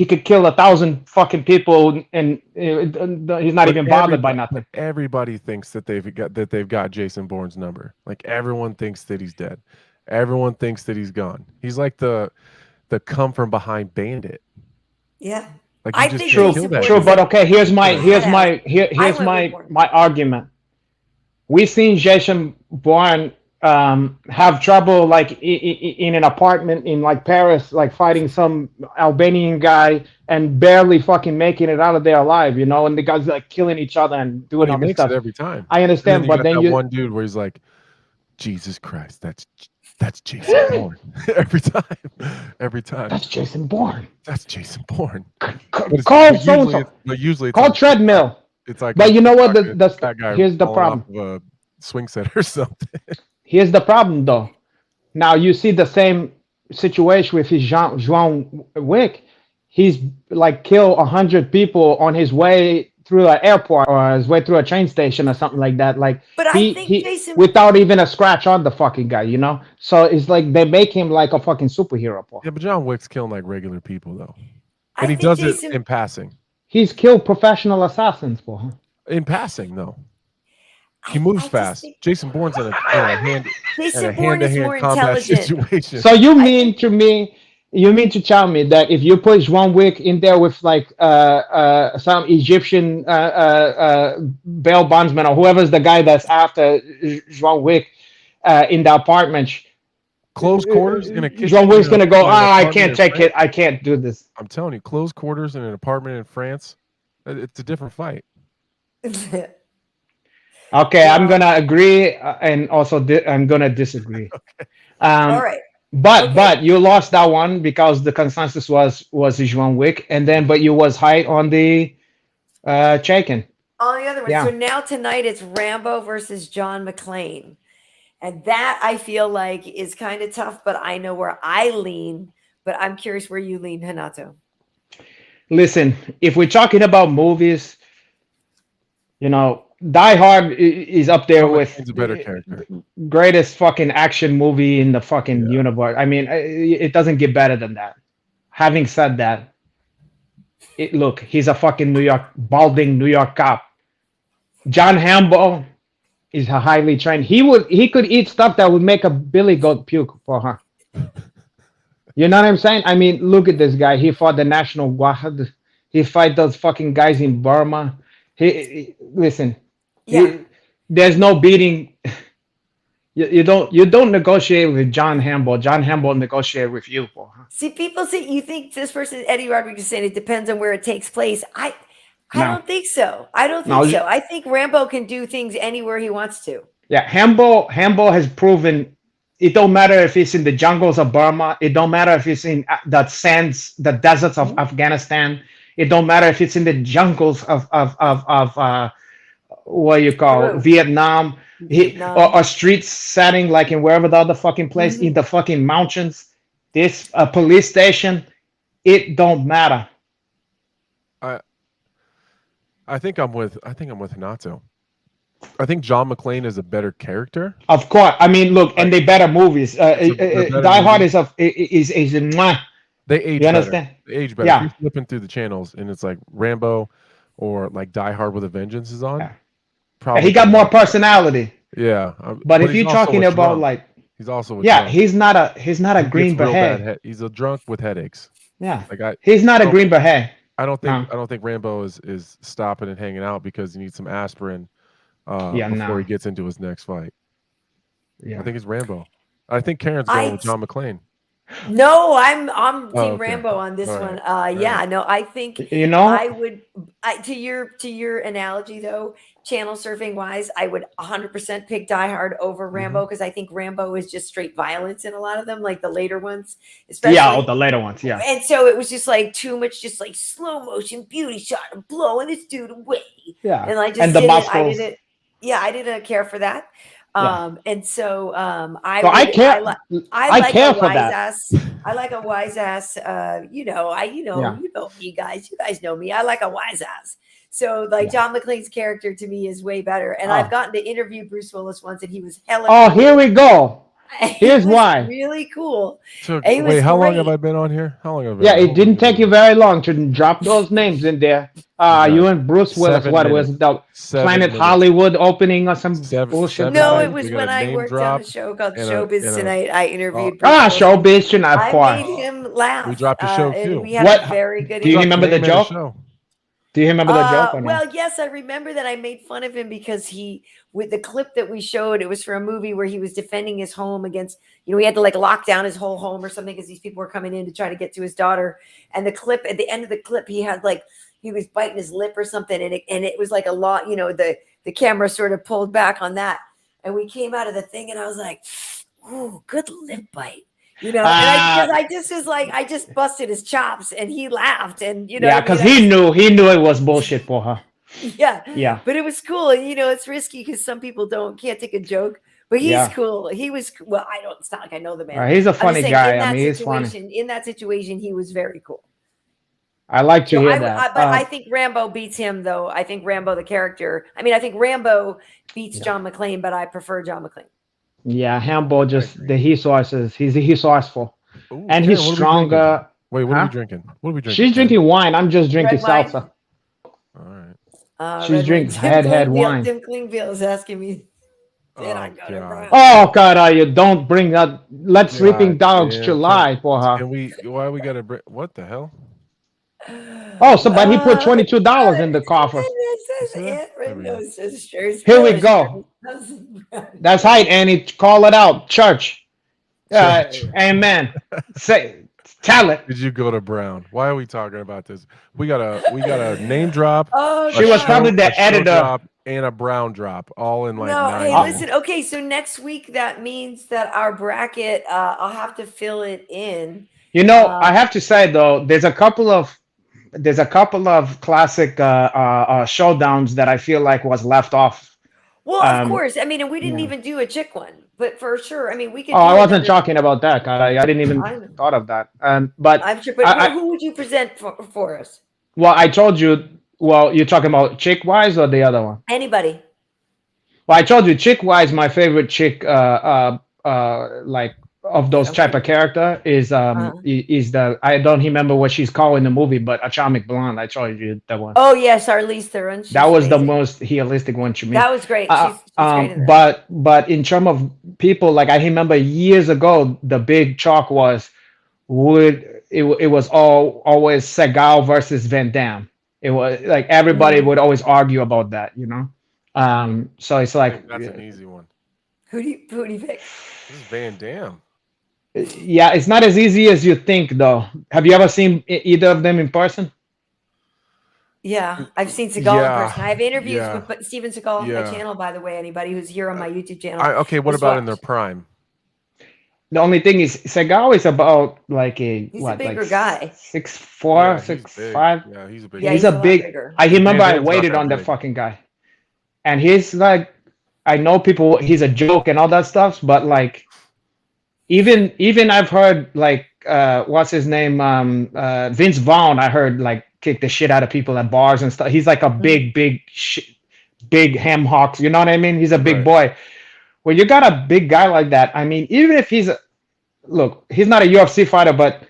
could kill 1,000 fucking people, and he's not But even bothered by nothing. Everybody thinks that they've got Jason Bourne's number. Like everyone thinks that he's dead. Everyone thinks that he's gone. He's like the come from behind bandit. Yeah. Like I you just think can't Jason kill that Bourne True, is guy. but okay. Here's my went with argument. We've seen Jason Bourne have trouble like in an apartment in like Paris, like fighting some Albanian guy and barely fucking making it out of there alive, and the guys like killing each other and doing But he all this makes stuff. it every time. I And understand, then but got then that you one dude where he's like, Jesus Christ, that's Jason Bourne. every time. Every time. that's Jason Bourne. That's Jason Bourne. Call so and so. But usually it's Call like, treadmill. it's like But you know what? that guy Here's the falling problem. off of a swing set or something. Here's the problem, though. Now you see the same situation with his John Wick. He's like killed 100 people on his way through an airport or his way through a train station or something like that. Like, But I think Jason without even a scratch on the fucking guy, So it's like they make him like a fucking superhero. Paul. Yeah, but John Wick's killing like regular people though, I and he think does Jason- it in passing. He's killed professional assassins, Paul. In passing, though, he I moves just fast. think Jason Bourne's in a Jason Bourne is more hand-to-hand combat intelligent. situation. So you mean to tell me that if you put John Wick in there with like some Egyptian bail bondsman or whoever's the guy that's after John Wick in the apartment, Close quarters in a kitchen. John Wick's in a- gonna go, in an I apartment can't in take France." it. I can't do this. I'm telling you, close quarters in an apartment in France. It's a different fight. Okay, I'm gonna agree, and also I'm gonna disagree. All Um, right. but Okay. you lost that one because the consensus was John Wick, and then but you was high on the chicken. All the other ones. So Yeah. now tonight it's Rambo versus John McClane. And that I feel like is kind of tough, but I know where I lean. But I'm curious where you lean, Hanato. Listen, if we're talking about movies, Die Hard is up there John with McClane's a better character. greatest fucking action movie in the fucking Yeah. universe. I mean, it doesn't get better than that. Having said that, look, he's a fucking balding New York cop. John Hambo is a highly trained. He could eat stuff that would make a Billy goat puke for her. You know what I'm saying? I mean, look at this guy. He fought the National Guard. He fight those fucking guys in Burma. Listen. Yeah. There's no beating. You don't negotiate with John Hambo. John Hambo negotiate with you for her. See, people say you think this person, Eddie Rodriguez, saying it depends on where it takes place. I No. don't think so. I don't think No. so. I think Rambo can do things anywhere he wants to. Yeah, Hambo has proven it don't matter if it's in the jungles of Burma. It don't matter if it's in the sands, the deserts of Afghanistan. It don't matter if it's in the jungles of what you call True. Vietnam, or street setting like in wherever the other fucking place in the fucking mountains. This police station, it don't matter. I think I'm with Renato. I think John McClane is a better character. Of course, I mean, look, and they better movies. They're better Die Hard movies. is mwah. They age You better. understand? They age better. Yeah. If you're flipping through the channels and it's like Rambo or like Die Hard with a Vengeance is on, Yeah. probably He got more personality. Yeah, But if he's you're also talking a about drunk. like, He's also a yeah, drunk. he's not a He green gets real bad beret. he's a drunk with headaches. Yeah, Like he's not a don't- green beret. I don't No. think Rambo is stopping and hanging out because he needs some aspirin Yeah, before no. he gets into his next fight. Yeah. I think it's Rambo. I think Karen's going with John McClane. No, I'm Team okay. Rambo on this All one. right. Yeah, no, I think I would. To your analogy though, channel surfing wise, I would 100% pick Die Hard over Rambo because I think Rambo is just straight violence in a lot of them, like the later ones, especially. Yeah, the later ones. Yeah. And so it was just like too much, just like slow motion beauty shot and blowing this dude away. Yeah. And I just And the didn't. I muscles. didn't. Yeah, I didn't care for that. Yeah. And so I care. I I like care a for wise that. ass. I like a wise ass. You know me, guys. You guys know me. I like a wise ass. So like John McClane's character to me is way better. And I've gotten to interview Bruce Willis once, and he was hella. Oh, cool. here we go. Here's He was why. really cool. Wait, how long have great. I been on here? How long have I been? Yeah, it didn't take you very long to drop those names in there. You and Bruce Willis. 7 What was minutes. the 7 Planet minutes. Hollywood opening or some bullshit? seven No, minutes. it was We got when a I name worked on drop a show called and Showbiz Tonight. I interviewed. Showbiz tonight. I Of course. made him laugh. We dropped a show, and too. We had What- a very good. Do you interview. remember the Name of joke? show. Do you remember the joke? Or no? Well, yes, I remember that I made fun of him because with the clip that we showed, it was for a movie where he was defending his home against, he had to like lock down his whole home or something because these people were coming in to try to get to his daughter. And the clip, at the end of the clip, he had like, he was biting his lip or something. And it was like a lot, the camera sort of pulled back on that. And we came out of the thing and I was like, ooh, good lip bite. And I just was like, I just busted his chops and he laughed and, yeah, because he knew it was bullshit for her. Yeah. But it was cool. And, it's risky because some people can't take a joke, but he's cool. He was, well, it's not like I know the man. He's a funny guy. I mean, he's funny. In that situation, he was very cool. I like to hear that. But I think Rambo beats him though. I think Rambo, the character, I think Rambo beats John McClane, but I prefer John McClane. Yeah, Hambo he's resourceful. Ooh, and he's stronger. Wait, what are we drinking? What are we drinking? She's drinking wine. I'm just drinking Red wine? salsa. All right. She's drinking head wine. Tim Klingbeil is asking me. Oh God, you don't bring that. Let sleeping dogs July for her. Why we gotta bring? What the hell? Oh, but he put $22 in the coffer. Here we go. That's right, Annie. Call it out, church. Amen. Say Talent. Did you go to Brown? Why are we talking about this? We got a name drop. Oh, She was probably the a show editor. drop, and a Brown drop, all in like no, 9 hey, minutes. listen. Okay, so next week that means that our bracket, I'll have to fill it in. You know, I have to say though, there's a couple of classic showdowns that I feel like was left off. Well, of course. I mean, and we didn't yeah. even do a chick one, but for sure. I mean, we could. Oh, do I wasn't another- talking about that. I didn't even thought of that. But who would you present for us? well, I told you. Well, you're talking about chick wise or the other one? Anybody? Well, I told you chick wise. My favorite chick, like of those type of character is the I don't remember what she's called in the movie, but a charming blonde. I told you that one. Oh yes, Charlize Theron. That was amazing. the most realistic one to me. That was great. She's great in that. But in terms of people, like I remember years ago, the big chalk was it was always Seagal versus Van Damme. It was like everybody would always argue about that, you know. So it's like that's an easy one. Who do you pick? This is Van Damme. Yeah, it's not as easy as you think, though. Have you ever seen either of them in person? Yeah, I've seen Seagal in person. I have interviews with Steven Seagal on my channel, by the way. Anybody who's here on my YouTube channel. Okay, what about in their prime? The only thing is Seagal is about like he's a bigger guy. 6'4", 6'5". Yeah, he's a big. He's a big. I remember I waited on that fucking guy, and he's like, I know people. He's a joke and all that stuff, but like, even I've heard like what's his name, Vince Vaughn. I heard like kick the shit out of people at bars and stuff. He's like a big ham hocks. You know what I mean? He's a big boy. When you got a big guy like that, I mean, even if he's he's not a UFC fighter, but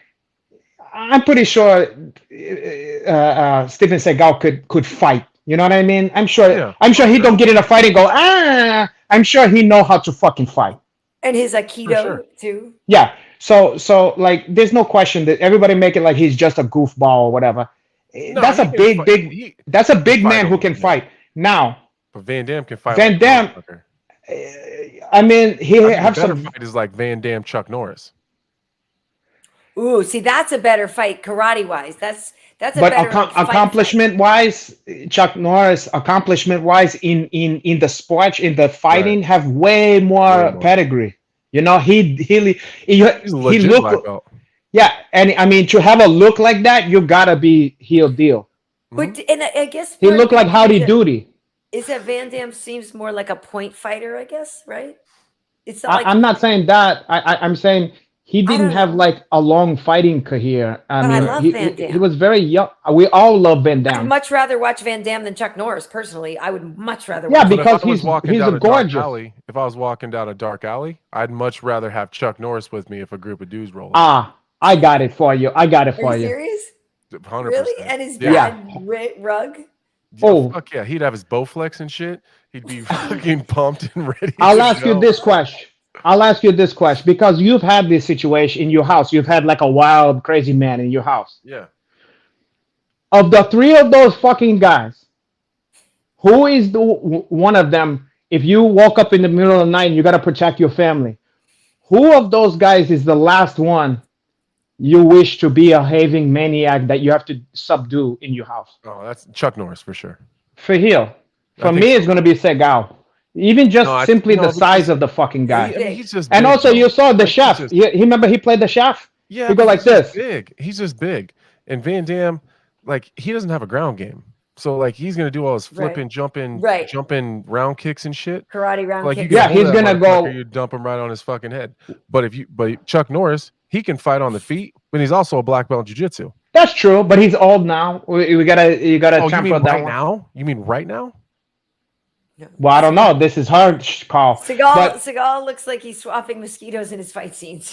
I'm pretty sure Steven Seagal could fight. You know what I mean? I'm sure he don't get in a fight and go, I'm sure he know how to fucking fight. And his Aikido too. Yeah. So like there's no question that everybody make it like he's just a goofball or whatever. No, that's a big man who can fight. Now, but Van Damme can fight. Van Damme. I mean, have better some fight is like Van Damme, Chuck Norris. Ooh, see, that's a better fight, karate wise. That's a but better accomplishment wise, Chuck Norris accomplishment wise in the sport, in the fighting, have way more pedigree. You know, he's a legit black belt. Yeah, and I mean to have a look like that, you gotta be heel deal. But and I guess he looked like Howdy Doody. Is that Van Damme seems more like a point fighter, I guess, right? It's not like, I'm not saying that. I'm saying he didn't have like a long fighting career. I love Van Damme. He was very young. We all love Van Damme. I'd much rather watch Van Damme than Chuck Norris, personally. I would much rather watch because he's a gorgeous. If I was walking down a dark alley, I'd much rather have Chuck Norris with me if a group of dudes roll. I got it for you. Are you serious? 100%. Really? And his dad rug? Oh, fuck yeah. He'd have his Bowflex and shit. He'd be fucking pumped and ready. I'll ask you this question because you've had this situation in your house. You've had like a wild, crazy man in your house. Yeah. Of the three of those fucking guys, who is the one of them? If you woke up in the middle of the night and you got to protect your family, who of those guys is the last one you wish to be a having maniac that you have to subdue in your house? Oh, that's Chuck Norris for sure. For real. For me, it's going to be Seagal. Even just simply the size of the fucking guy. He's just and big, also, you saw the chef. He remember he played the chef? Yeah. He go like this. Big. He's just big. And Van Damme, like, he doesn't have a ground game. So, like, he's going to do all his flipping, jumping round kicks and shit. Karate round kicks. Yeah, he's going to go. You dump him right on his fucking head. But Chuck Norris, he can fight on the feet, but he's also a black belt in jiu-jitsu. You true, but he's old now. You gotta temper that right now? You mean right now? Well, I don't know. This is hard call. Seagal looks like he's swapping mosquitoes in his fight scenes.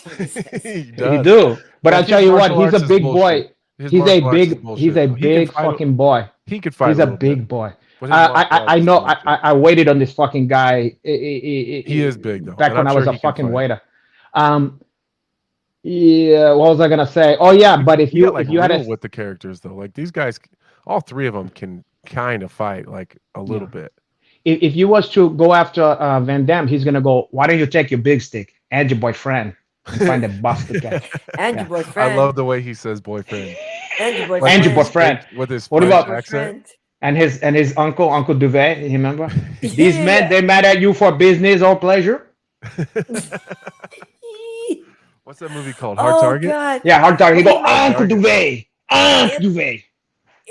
He do. But I'll tell you what, he's a big boy. He's a big fucking boy. He could fight. He's a big boy. I know. I waited on this fucking guy. He is big though. Back when I was a fucking waiter. Yeah, what was I gonna say? Oh yeah, but if you had with the characters though, like these guys, all three of them can kind of fight like a little bit. If you was to go after Van Damme, he's gonna go, why don't you take your big stick and your boyfriend? and find a bus to catch. And Yeah. your boyfriend. I love the way he says boyfriend. And your Like boyfriend. And your boyfriend. with his What French about- accent. And his Uncle Duvet, you remember? Yeah, These men, yeah. they mad at you for business or pleasure. What's that movie called? Hard Oh Target? God. Yeah, hard target. He go, Hey, Uncle Duvet. Uncle Duvet.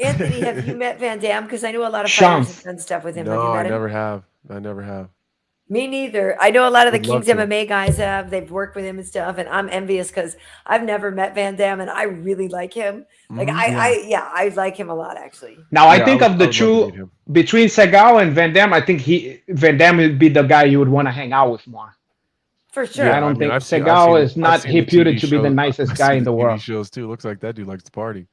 Anthony, have you met Van Damme? Because I know a lot of Shams. fighters have done stuff with him. have No, you met I him? never have. I never have. Me neither. I know a lot of the Would love Kings to. MMA guys have. They've worked with him and stuff, and I'm envious because I've never met Van Damme, and I really like him. Like Mhm. I like him a lot actually. Now, I Yeah, think would- of the would love to meet two him. between Seagal and Van Damme. I think Van Damme would be the guy you would want to hang out with more. For sure. I don't think I've Seagal is not I've seen the reputed TV to be the shows- nicest I've guy seen in the TV world. shows too. Looks like that dude likes to party.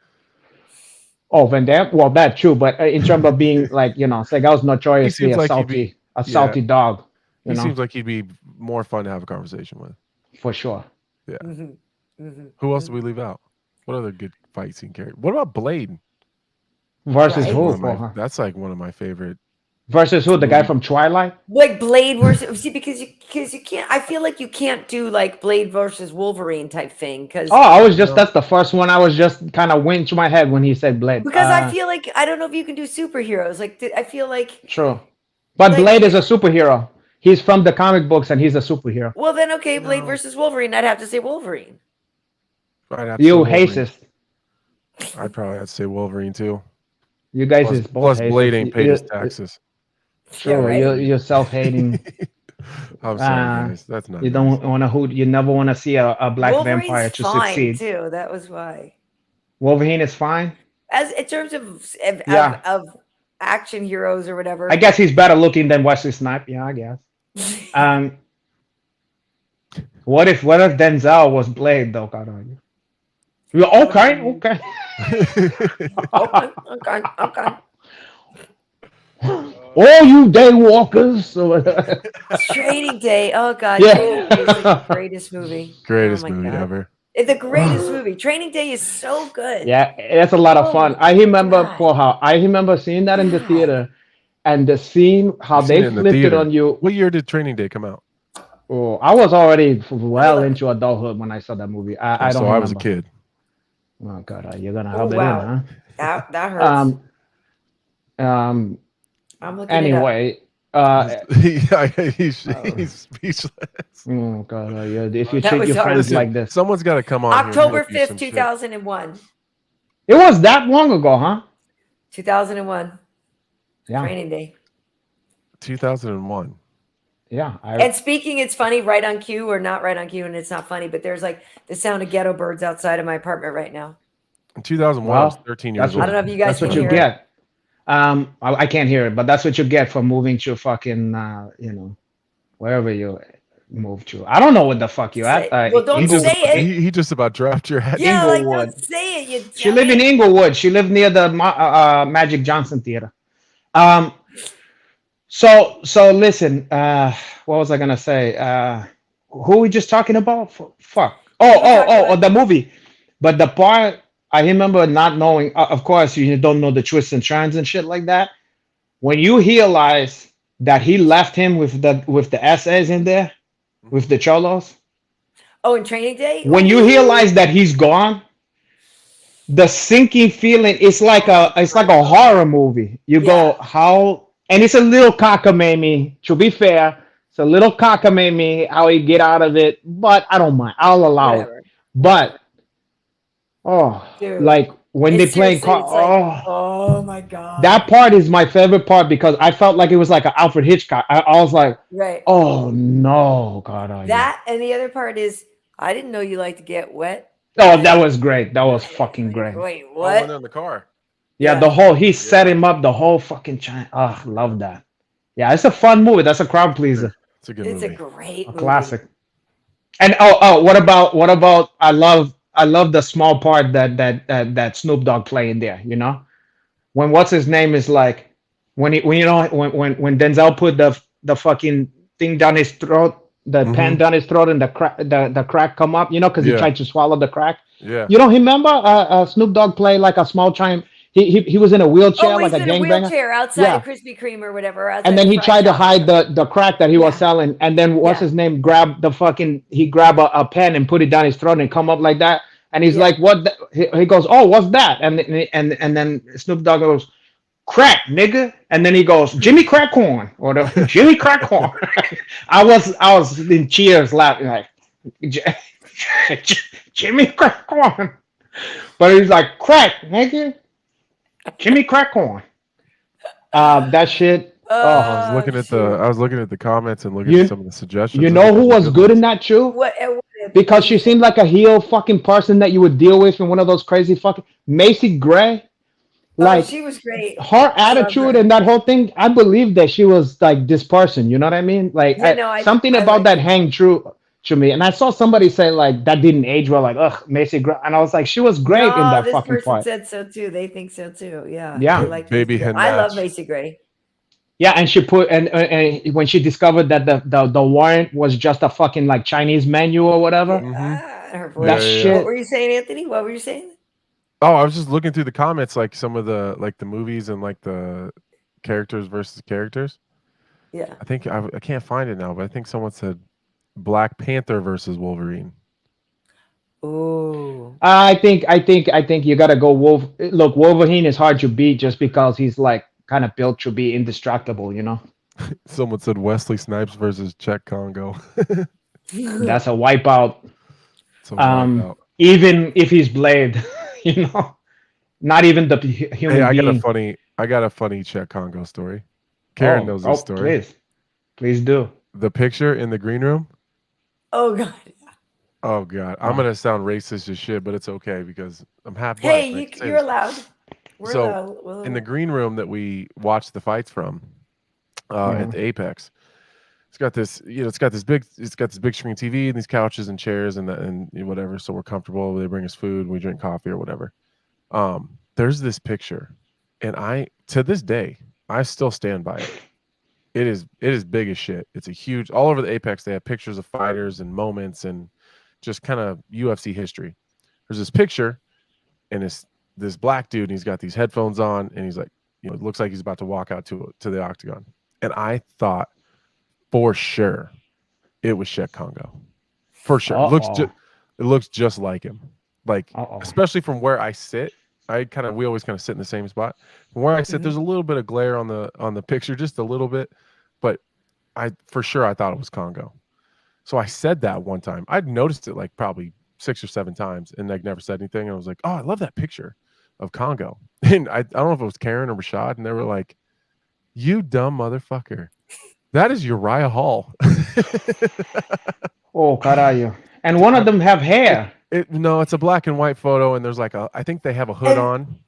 Oh, Van Damme. Well, that's true, but in terms of being like, Seagal's notoriously seems a like he'd salty, be- a salty dog. He seems like he'd be more fun to have a conversation with. For sure. Mhm, mhm. Who else do we leave out? What other good fight scene character? What about Blade? Versus Right. who? One of my- For her? that's like one of my favorite. Versus who? The guy from Twilight? Like Blade versus see because you can't. I feel like you can't do like Blade versus Wolverine type thing because Oh, I was just, that's the first one I was just kind of went to my head when he said Blade. because I feel like I don't know if you can do superheroes. Like I feel like True. But like- Blade is a superhero. He's from the comic books and he's a superhero. well then okay Blade No. versus Wolverine. I'd have to say Wolverine. I'd have to say You Wolverine. racist. I'd probably have to say Wolverine too. You guys Plus, is both plus racist. Blade ain't paid You- his taxes. True. Yeah, right? You're self-hating. I'm sorry, Uh, guys. That's not. You nice. don't want to hoot. You never want to see a black Wolverine's vampire to fine succeed. too. That was why. Wolverine is fine. As in terms of Yeah. of action heroes or whatever. I guess he's better looking than Wesley Snipes. Yeah, I guess. What if Denzel was Blade though? God, yeah, okay, okay. okay. All you day walkers. Training Day. Oh God, Yeah. Training Day is like the greatest movie. Greatest Oh my movie God. ever. It's the greatest movie. Training Day is so good. Yeah, that's a lot of Oh fun. my I remember God. I remember seeing that in the God. theater, and the scene how I've seen they it in the flipped it theater. on you. What year did Training Day come out? Oh, I was already well Look. into adulthood when I saw that movie. I don't. So I was a remember. kid. Oh God, you're gonna Oh, rub it wow. in, huh? That hurts. Um. I'm looking it up. Anyway, Yeah, he's speechless. oh God, if you That treat was your hard. friends Listen, like this, Someone's got to come on. here and October whip you some 5th, shit. 2001. it was that long ago, huh? 2001. Yeah, Training Day. 2001. yeah. And speaking, it's funny, right on cue or not right on cue, and it's not funny, but there's like the sound of ghetto birds outside of my apartment right now. In 2001, I was Well, 13 that's years what- I don't know if you guys That's what can you hear it. get. I can't hear it, but that's what you get for moving to fucking, wherever you move to. I don't know what the fuck you Say- at. well, don't Inglewood. say it. He just about dropped your head. Yeah, like Inglewood. don't say it. You She lived in Inglewood. She lived near the Magic Johnson Theater. So listen. What was I gonna say? Who we just talking about? Fuck. Oh, the movie. But the part I remember not knowing. Of course, you don't know the twists and turns and shit like that. When you realize that he left him with the SS in there, with the cholos. Oh, in Training Day? When you realize that he's gone, the sinking feeling, it's like a horror movie. You go, how, and it's a little cockamamie, to be fair. It's a little cockamamie how he get out of it, but I don't mind. I'll allow it. Whatever. But Dude, like when they it's play seriously, it's like, oh, oh my God. that part is my favorite part because I felt like it was like an Alfred Hitchcock. I was like, right. oh no, God. That and the other part is I didn't know you like to get wet. Oh, that was great. That was fucking great. Wait, Oh, and what? in the car. Yeah, Yeah. the whole he set him up the whole fucking time. Oh, love that. Yeah, it's a fun movie. That's a crowd pleaser, It's a good It's a movie. great a movie. classic. And what about? I love the small part that Snoop Dogg playing there. You know, when what's his name is like when when Denzel put the fucking thing down his throat, the pen down his throat, and the crack come up. You know, because he Yeah. tried to swallow the crack. Yeah. You don't remember Snoop Dogg play like a small time. He was in a wheelchair, Oh, like he's a in a gangbanger. wheelchair outside Yeah. of Krispy Kreme or whatever. Outside And then of he Fried tried to Shop. hide the crack that he was selling. And then what's his name? Grabbed the fucking, he grabbed a pen and put it down his throat and come up like that. And he's like, what? He goes, oh, what's that? And then Snoop Dogg goes, crack, nigga. And then he goes, Jimmy Crackhorn or the Jimmy Crackhorn. I was in cheers laughing like, Jimmy Crackhorn. But he's like, crack, nigga. Jimmy Crackhorn. That shit. I was looking at the comments and looking at some of the suggestions. You know who was good in that too? What? Because she seemed like a heel fucking person that you would deal with in one of those crazy fucking Macy Gray. Like she was great. Her attitude and that whole thing, I believe that she was like this person. You know what I mean? Like something about that hang true to me. And I saw somebody say like that didn't age well. Like Macy Gray, and I was like, she was great in that fucking this person part. said so too. They think so too. Yeah. Yeah. Like Baby hen I love match. Macy Gray. Yeah, and she put and when she discovered that the warrant was just a fucking like Chinese menu or whatever. Her voice. That shit. What were you saying, Anthony? What were you saying? Oh, I was just looking through the comments, like some of the like the movies and like the characters versus characters. Yeah. I think I can't find it now, but I think someone said Black Panther versus Wolverine. Oh. I think you gotta go Look, Wolverine is hard to beat just because he's like kind of built to be indestructible, you know. Someone said Wesley Snipes versus Czech Congo. That's a wipeout. It's a wipeout. Even if he's Blade, you know, not even the human being. I got a funny Czech Congo story. Karyn knows this story. Please do. The picture in the green room. Oh God. Oh God, I'm gonna sound racist as shit, but it's okay because I'm half black. Hey, you're allowed. We're allowed. In the green room that we watched the fights from at the Apex, it's got this big screen TV and these couches and chairs and whatever. So we're comfortable. They bring us food, we drink coffee or whatever. There's this picture, and to this day I still stand by it. It is big as shit. It's a huge all over the Apex. They have pictures of fighters and moments and just kind of UFC history. There's this picture, and it's this black dude, and he's got these headphones on, and he's like, it looks like he's about to walk out to the octagon. And I thought for sure it was Czech Congo. For sure. It looks just like him. Like, especially from where I sit. We always kind of sit in the same spot. From where I sit, there's a little bit of glare on the picture, just a little bit. But I thought it was Congo. So I said that one time. I'd noticed it like probably 6 or 7 times and like never said anything. And I was like, oh, I love that picture of Congo. And I don't know if it was Karyn or Rashad, and they were like, you dumb motherfucker. That is Uriah Hall. Oh, carajo. And one of them have hair. No, it's a black and white photo, and there's like I think they have a hood on.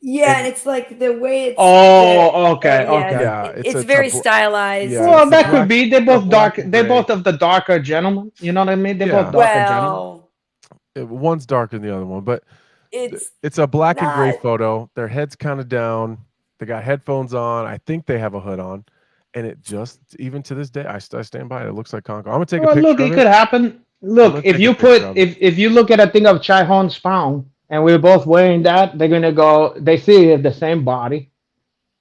Yeah, and it's like the way it's. Okay. Yeah, it's very stylized. Yeah, well, that could be. They're both dark. They're both of the darker gentlemen. You know what I mean? They're both darker gentlemen. One's darker than the other one, but it's a black and gray photo. Their head's kind of down. They got headphones on. I think they have a hood on, and it just even to this day, I stand by it. It looks like Congo. I'm gonna take a picture. Look, it could happen. Look, if you look at a thing of Chai Hon's pound, and we're both wearing that, they're gonna go. They see the same body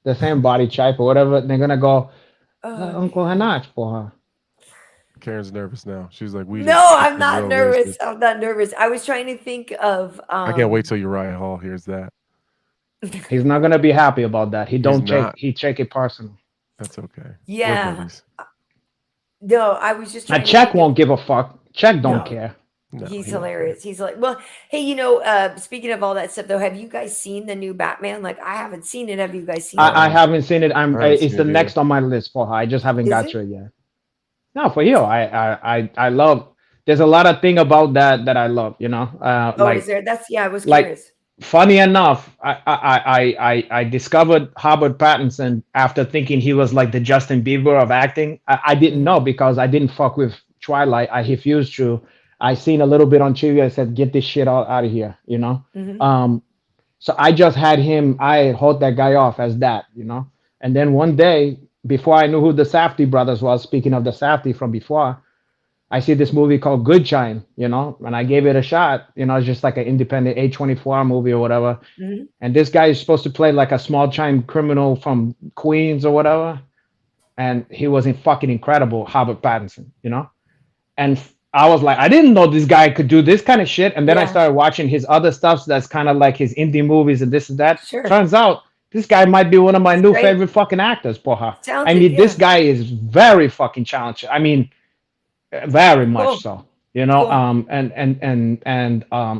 type or whatever. They're gonna go, Uncle Hanach for her. Karyn's nervous now. She's like, I'm not nervous. I'm not nervous. I was trying to think of. I can't wait till Uriah Hall hears that. He's not gonna be happy about that. He take it personal. That's okay. Yeah. No, I was just. A Czech won't give a fuck. Czech don't care. No, he's hilarious. He's like, well, hey, speaking of all that stuff, though, have you guys seen the new Batman? Like, I haven't seen it. Have you guys seen it? I haven't seen it. It's the next on my list for her. I just haven't got to it yet. No, for you. I love. There's a lot of thing about that I love. Is there? I was curious. Funny enough, I discovered Robert Pattinson after thinking he was like the Justin Bieber of acting. I didn't know because I didn't fuck with Twilight. I refused to. I seen a little bit on TV. I said, "Get this shit out of here," So I just had him. I hold that guy off as that, And then one day, before I knew who the Safdie brothers was, speaking of the Safdie from before, I see this movie called Good Time, you know, and I gave it a shot. You know, it's just like an independent A24 movie or whatever. Mhm. And this guy is supposed to play like a small time criminal from Queens or whatever. And he was in fucking incredible, Robert Pattinson, you know? And I was like, I didn't know this guy could do this kind of shit. And then I Yeah. started watching his other stuff that's kind of like his indie movies and this and that. Sure. Turns out this guy might be one of my new Great. favorite fucking actors, porra. I Talented, mean, this yeah. guy is very fucking challenging. I mean, very much Cool. so. You know, Cool.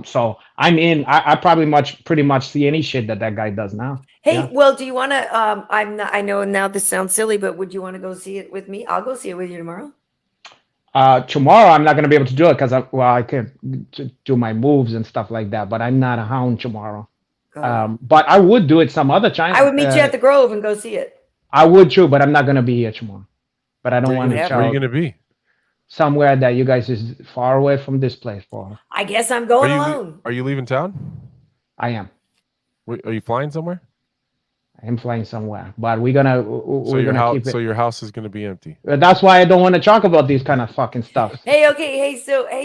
so I'm in. I pretty much see any shit that guy does now. Hey, Yeah. well, do you want to? I'm not. I know now this sounds silly, but would you want to go see it with me? I'll go see it with you tomorrow. Tomorrow I'm not gonna be able to do it because I can do my moves and stuff like that. But I'm not a hound tomorrow. But I would do it some other time. I would meet you at the Grove and go see it. I would too, but I'm not gonna be here tomorrow. But I don't want to. Where Where are you gonna be? Somewhere that you guys is far away from this place, for. I guess I'm going alone. Are you leaving town? I am. Are you flying somewhere? I am flying somewhere, but we're gonna keep it. So your house is gonna be empty. That's why I don't want to talk about these kind of fucking stuff. Hey, okay. Hey,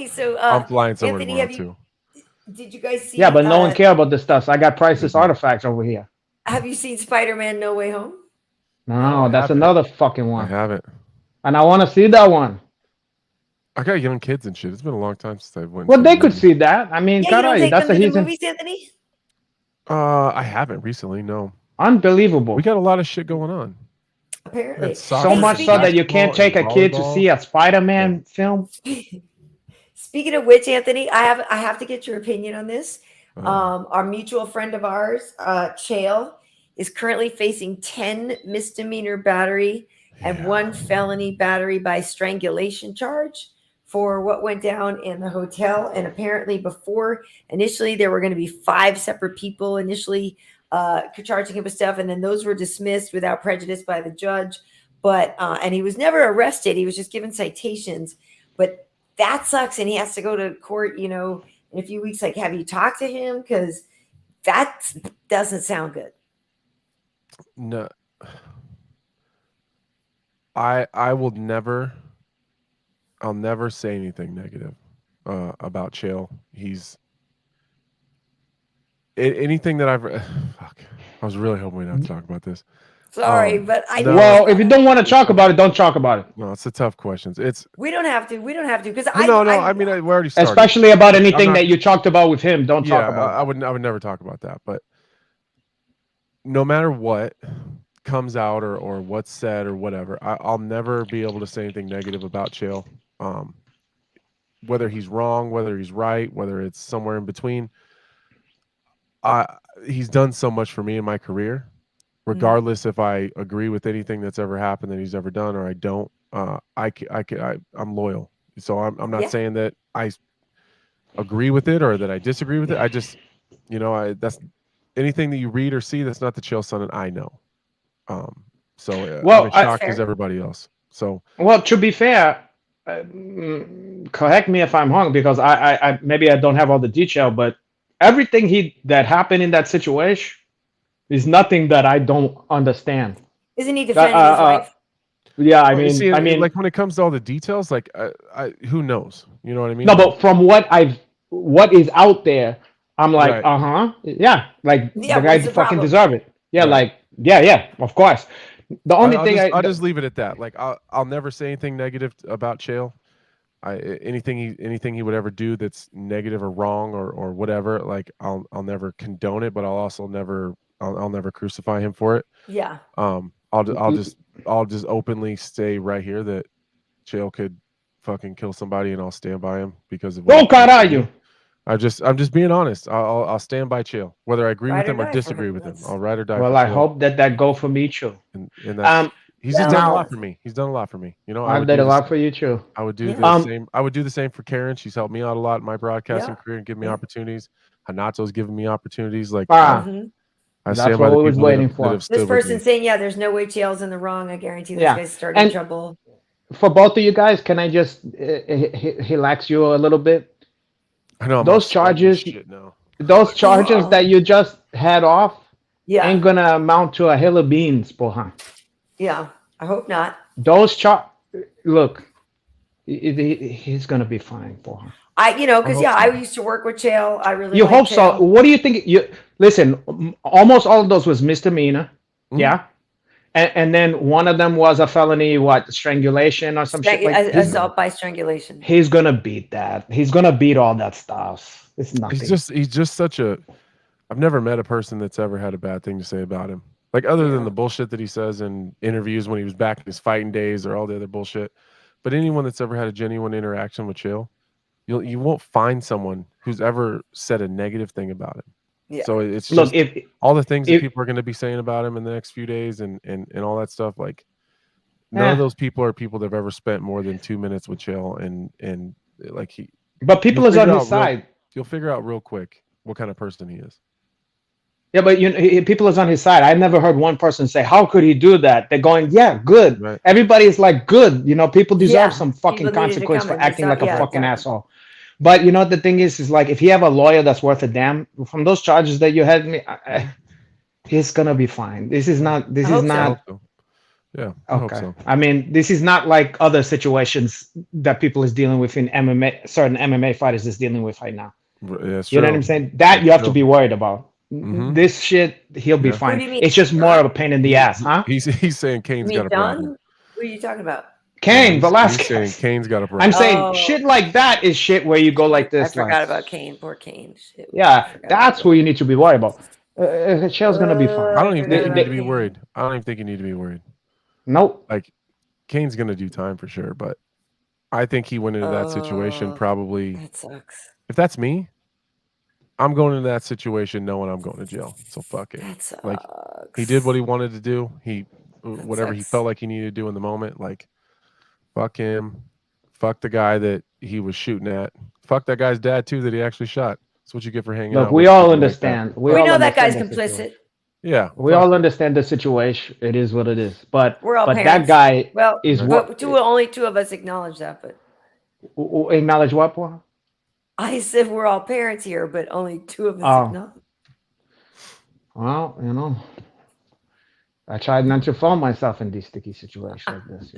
so. I'm flying somewhere Anthony, tomorrow too. Did you guys see? Yeah, but no one care about this stuff. So I got priceless artifacts over here. Have you seen Spider-Man: No Way Home? No, I that's haven't. another fucking I one, haven't. and I want to see that one. I got young kids and shit. It's been a long time since I went. Well, to they the could movies. see that. I mean, Yeah, you don't caray, take that's them a to the reason. movies, Anthony? I haven't recently. No, Unbelievable. we got a lot of shit going on. Apparently. So much so that you can't take a kid to see a Spider-Man film. Speaking of which, Anthony, I have to get your opinion on this. Our mutual friend of ours, Chael, is currently facing 10 misdemeanor battery and 1 felony battery by strangulation charge for what went down in the hotel. And apparently initially there were going to be 5 separate people initially charging him with stuff, and then those were dismissed without prejudice by the judge. But and he was never arrested. He was just given citations. But that sucks, and he has to go to court, you know, in a few weeks. Like, have you talked to him? Because that doesn't sound good. No, I'll never say anything negative about Chael. Anything that I've fuck. I was really hoping we didn't have to talk about this. Sorry, but I know. Well, if you don't want to talk about it, don't talk about it. No, it's a tough question. We don't have to. We don't have to because No. I mean, we already started. Especially about anything that you talked about with him. Don't talk about it. I would never talk about that. But no matter what comes out or what's said or whatever, I'll never be able to say anything negative about Chael. Whether he's wrong, whether he's right, whether it's somewhere in between. He's done so much for me in my career, regardless if I agree with anything that's ever happened that he's ever done or I don't. I'm loyal, so I'm not saying that I agree with it or that I disagree with it. I just, that's anything that you read or see that's not the Chael son, and I know. So I'm as shocked as everybody else. So well, to be fair, correct me if I'm wrong, because I maybe I don't have all the detail, but everything that happened in that situation is nothing that I don't understand. Isn't he defending his wife? Yeah, I mean, like when it comes to all the details, like who knows? You know what I mean? No, but from what is out there, I'm like, yeah, like the guy fucking deserve it. Yeah, like, yeah, of course. The only thing I'll just leave it at that. Like, I'll never say anything negative about Chael. Anything he would ever do that's negative or wrong or whatever, like I'll never condone it, but I'll never crucify him for it. Yeah. I'll just openly say right here that Chael could fucking kill somebody, and I'll stand by him because of. Don't you? I'm just being honest. I'll stand by Chael, whether I agree with him or disagree with him. I'll ride or die. Well, I hope that go for me too. And that's, he's just done a lot for me. He's done a lot for me. I've done a lot for you too. I would do the same. I would do the same for Karyn. She's helped me out a lot in my broadcasting career and give me opportunities. Renato's given me opportunities. Like that's what we was waiting for. This person saying, there's no way Chael's in the wrong. I guarantee this guy's starting trouble. For both of you guys, can I just relax you a little bit? I know those charges that you just had off ain't gonna amount to a hill of beans, Bohan. Yeah, I hope not. Look, He's gonna be fine for her. Because hope so. I used to work with Chael. I really You like hope so. Chael. What do you think? You listen. Almost all of those was misdemeanor. Mhm. Yeah, and then one of them was a felony, what, strangulation or some shit like. Assault by strangulation. He's gonna beat that. He's gonna beat all that stuff. It's nothing. He's just such a. I've never met a person that's ever had a bad thing to say about him. Like other than Yeah. the bullshit that he says in interviews when he was back in his fighting days or all the other bullshit. But anyone that's ever had a genuine interaction with Chael, you won't find someone who's ever said a negative thing about him. Yeah. So it's Look, just if all the things that if- people are going to be saying about him in the next few days and all that stuff. Like none of those people are people that have ever spent more than 2 minutes with Chael and like but people you'll is on figure his out side. you'll figure out real quick what kind of person he is. Yeah, but people is on his side. I never heard one person say, "How could he do that?" They're going, "Yeah, good." Right. Everybody is like, "Good." People deserve Yeah, some people fucking needed to consequence come for and acting decide- like a yeah, fucking exactly. asshole. But the thing is like, if you have a lawyer that's worth a damn, from those charges that you had me, he's gonna be fine. This is not. This I is hope so. I not. hope so. Yeah, I hope Okay. so. I mean, this is not like other situations that people is dealing with in MMA. Certain MMA fighters is dealing with right now. Yeah, it's You know what true. I'm saying? That you have to true. be worried about. Mhm. This shit, he'll be Yeah. Who fine. do you mean? It's just more of a pain in the ass, huh? He's saying You Kane's mean got a problem. John? Who are you talking about? Cain He's Velasquez. saying Kane's got a problem. I'm saying Oh. shit like that is shit where you go like this. I forgot like, about Kane. Poor Kane. Shit. I Yeah, forgot that's about who you need to be worried about. Chael's gonna be fine. I don't even think you forgot need to about be Kane. worried. I don't even think you need to be worried. Nope. Like Kane's gonna do time for sure, but I think he went into that situation probably. That sucks. If that's me, I'm going into that situation knowing I'm going to jail. So fuck it. That sucks. Like he did what he wanted to do. Whatever he sucks. felt like he needed to do in the moment. Like fuck him. Fuck the guy that he was shooting at. Fuck that guy's dad too that he actually shot. That's what you get for hanging out. Look, we with all people like that. understand. We all know that guy's understand the complicit. situation. Yeah. We fuck all it. understand the situation. It is what it is. But We're all that parents. guy Well, is but what only two of us acknowledge that. But acknowledge what, boy? I said we're all parents here, but only two of us Oh. acknowledge. Well, I tried not to find myself in these sticky situations like this.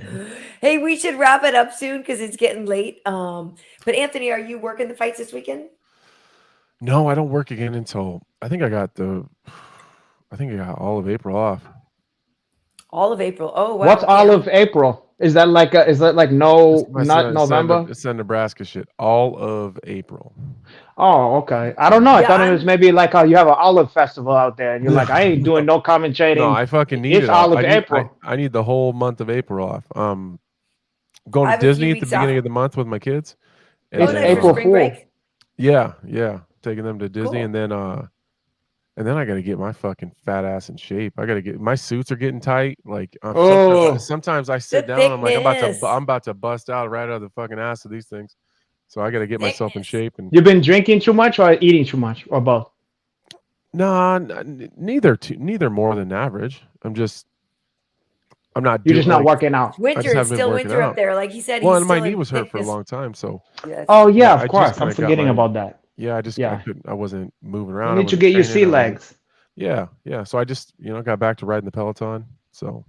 Hey, we should wrap it up soon because it's getting late. But Anthony, are you working the fights this weekend? No, I don't work again until I think I got all of April off. All of April. Oh wow. What's all of April? Is that like not It's November? It's that Nebraska shit. All of April. Oh, okay. I don't know. I Yeah, thought it was maybe like you have an olive festival out there, and you're like, I ain't doing no commentating. No, I fucking need It's it. all. olive April. I need the whole month of April off. Going I to have a few Disney at the weeks beginning off. of the month with my kids. Oh, It's no, April for spring Fool. break. Yeah, taking them to Disney, Cool. and then I got to get my fucking fat ass in shape. I got to get my suits are getting tight. Like sometimes I sit The down, I'm like thickness. I'm about to bust out right out of the fucking ass of these things. So I got to get myself in Thickness. shape. And You've been drinking too much or eating too much or both? no, neither more than average. I'm not. You're just not working out. Winter. It's haven't been still working winter out. up there. Like he said, Well, he's and my still knee in was hurt for a thickness. long time, so Yes. Oh yeah, I of just course. kinda I'm got forgetting my- about that. yeah, Yeah. I wasn't moving You around. I need to wasn't get your training, sea I wasn't- legs. Yeah. So I just got back to riding the Peloton. So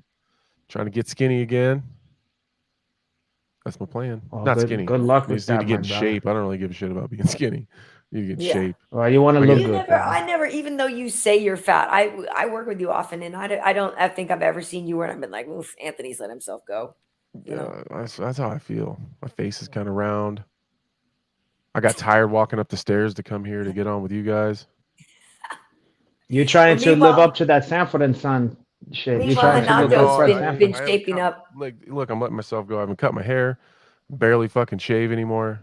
trying to get skinny again. That's my plan. Well, Not good- skinny. good luck You with just need to that, get my in brother. shape. I don't really give a shit about being skinny. You get in Yeah. shape. Well, you want to I look get- good. I never, even though you say you're fat, I work with you often, and I think I've ever seen you where I've been like, oof, Anthony's let himself go. You know? That's how I feel. My face is kind of round. I got tired walking up the stairs to come here to get on with you guys. You're trying Well, to live meanwhile- up to that Sanford and Son shit. You're Meanwhile, trying to live Renato's up to been- Sanford. been I haven't shaping cut- up. Look, I'm letting myself go. I haven't cut my hair. Barely fucking shave anymore.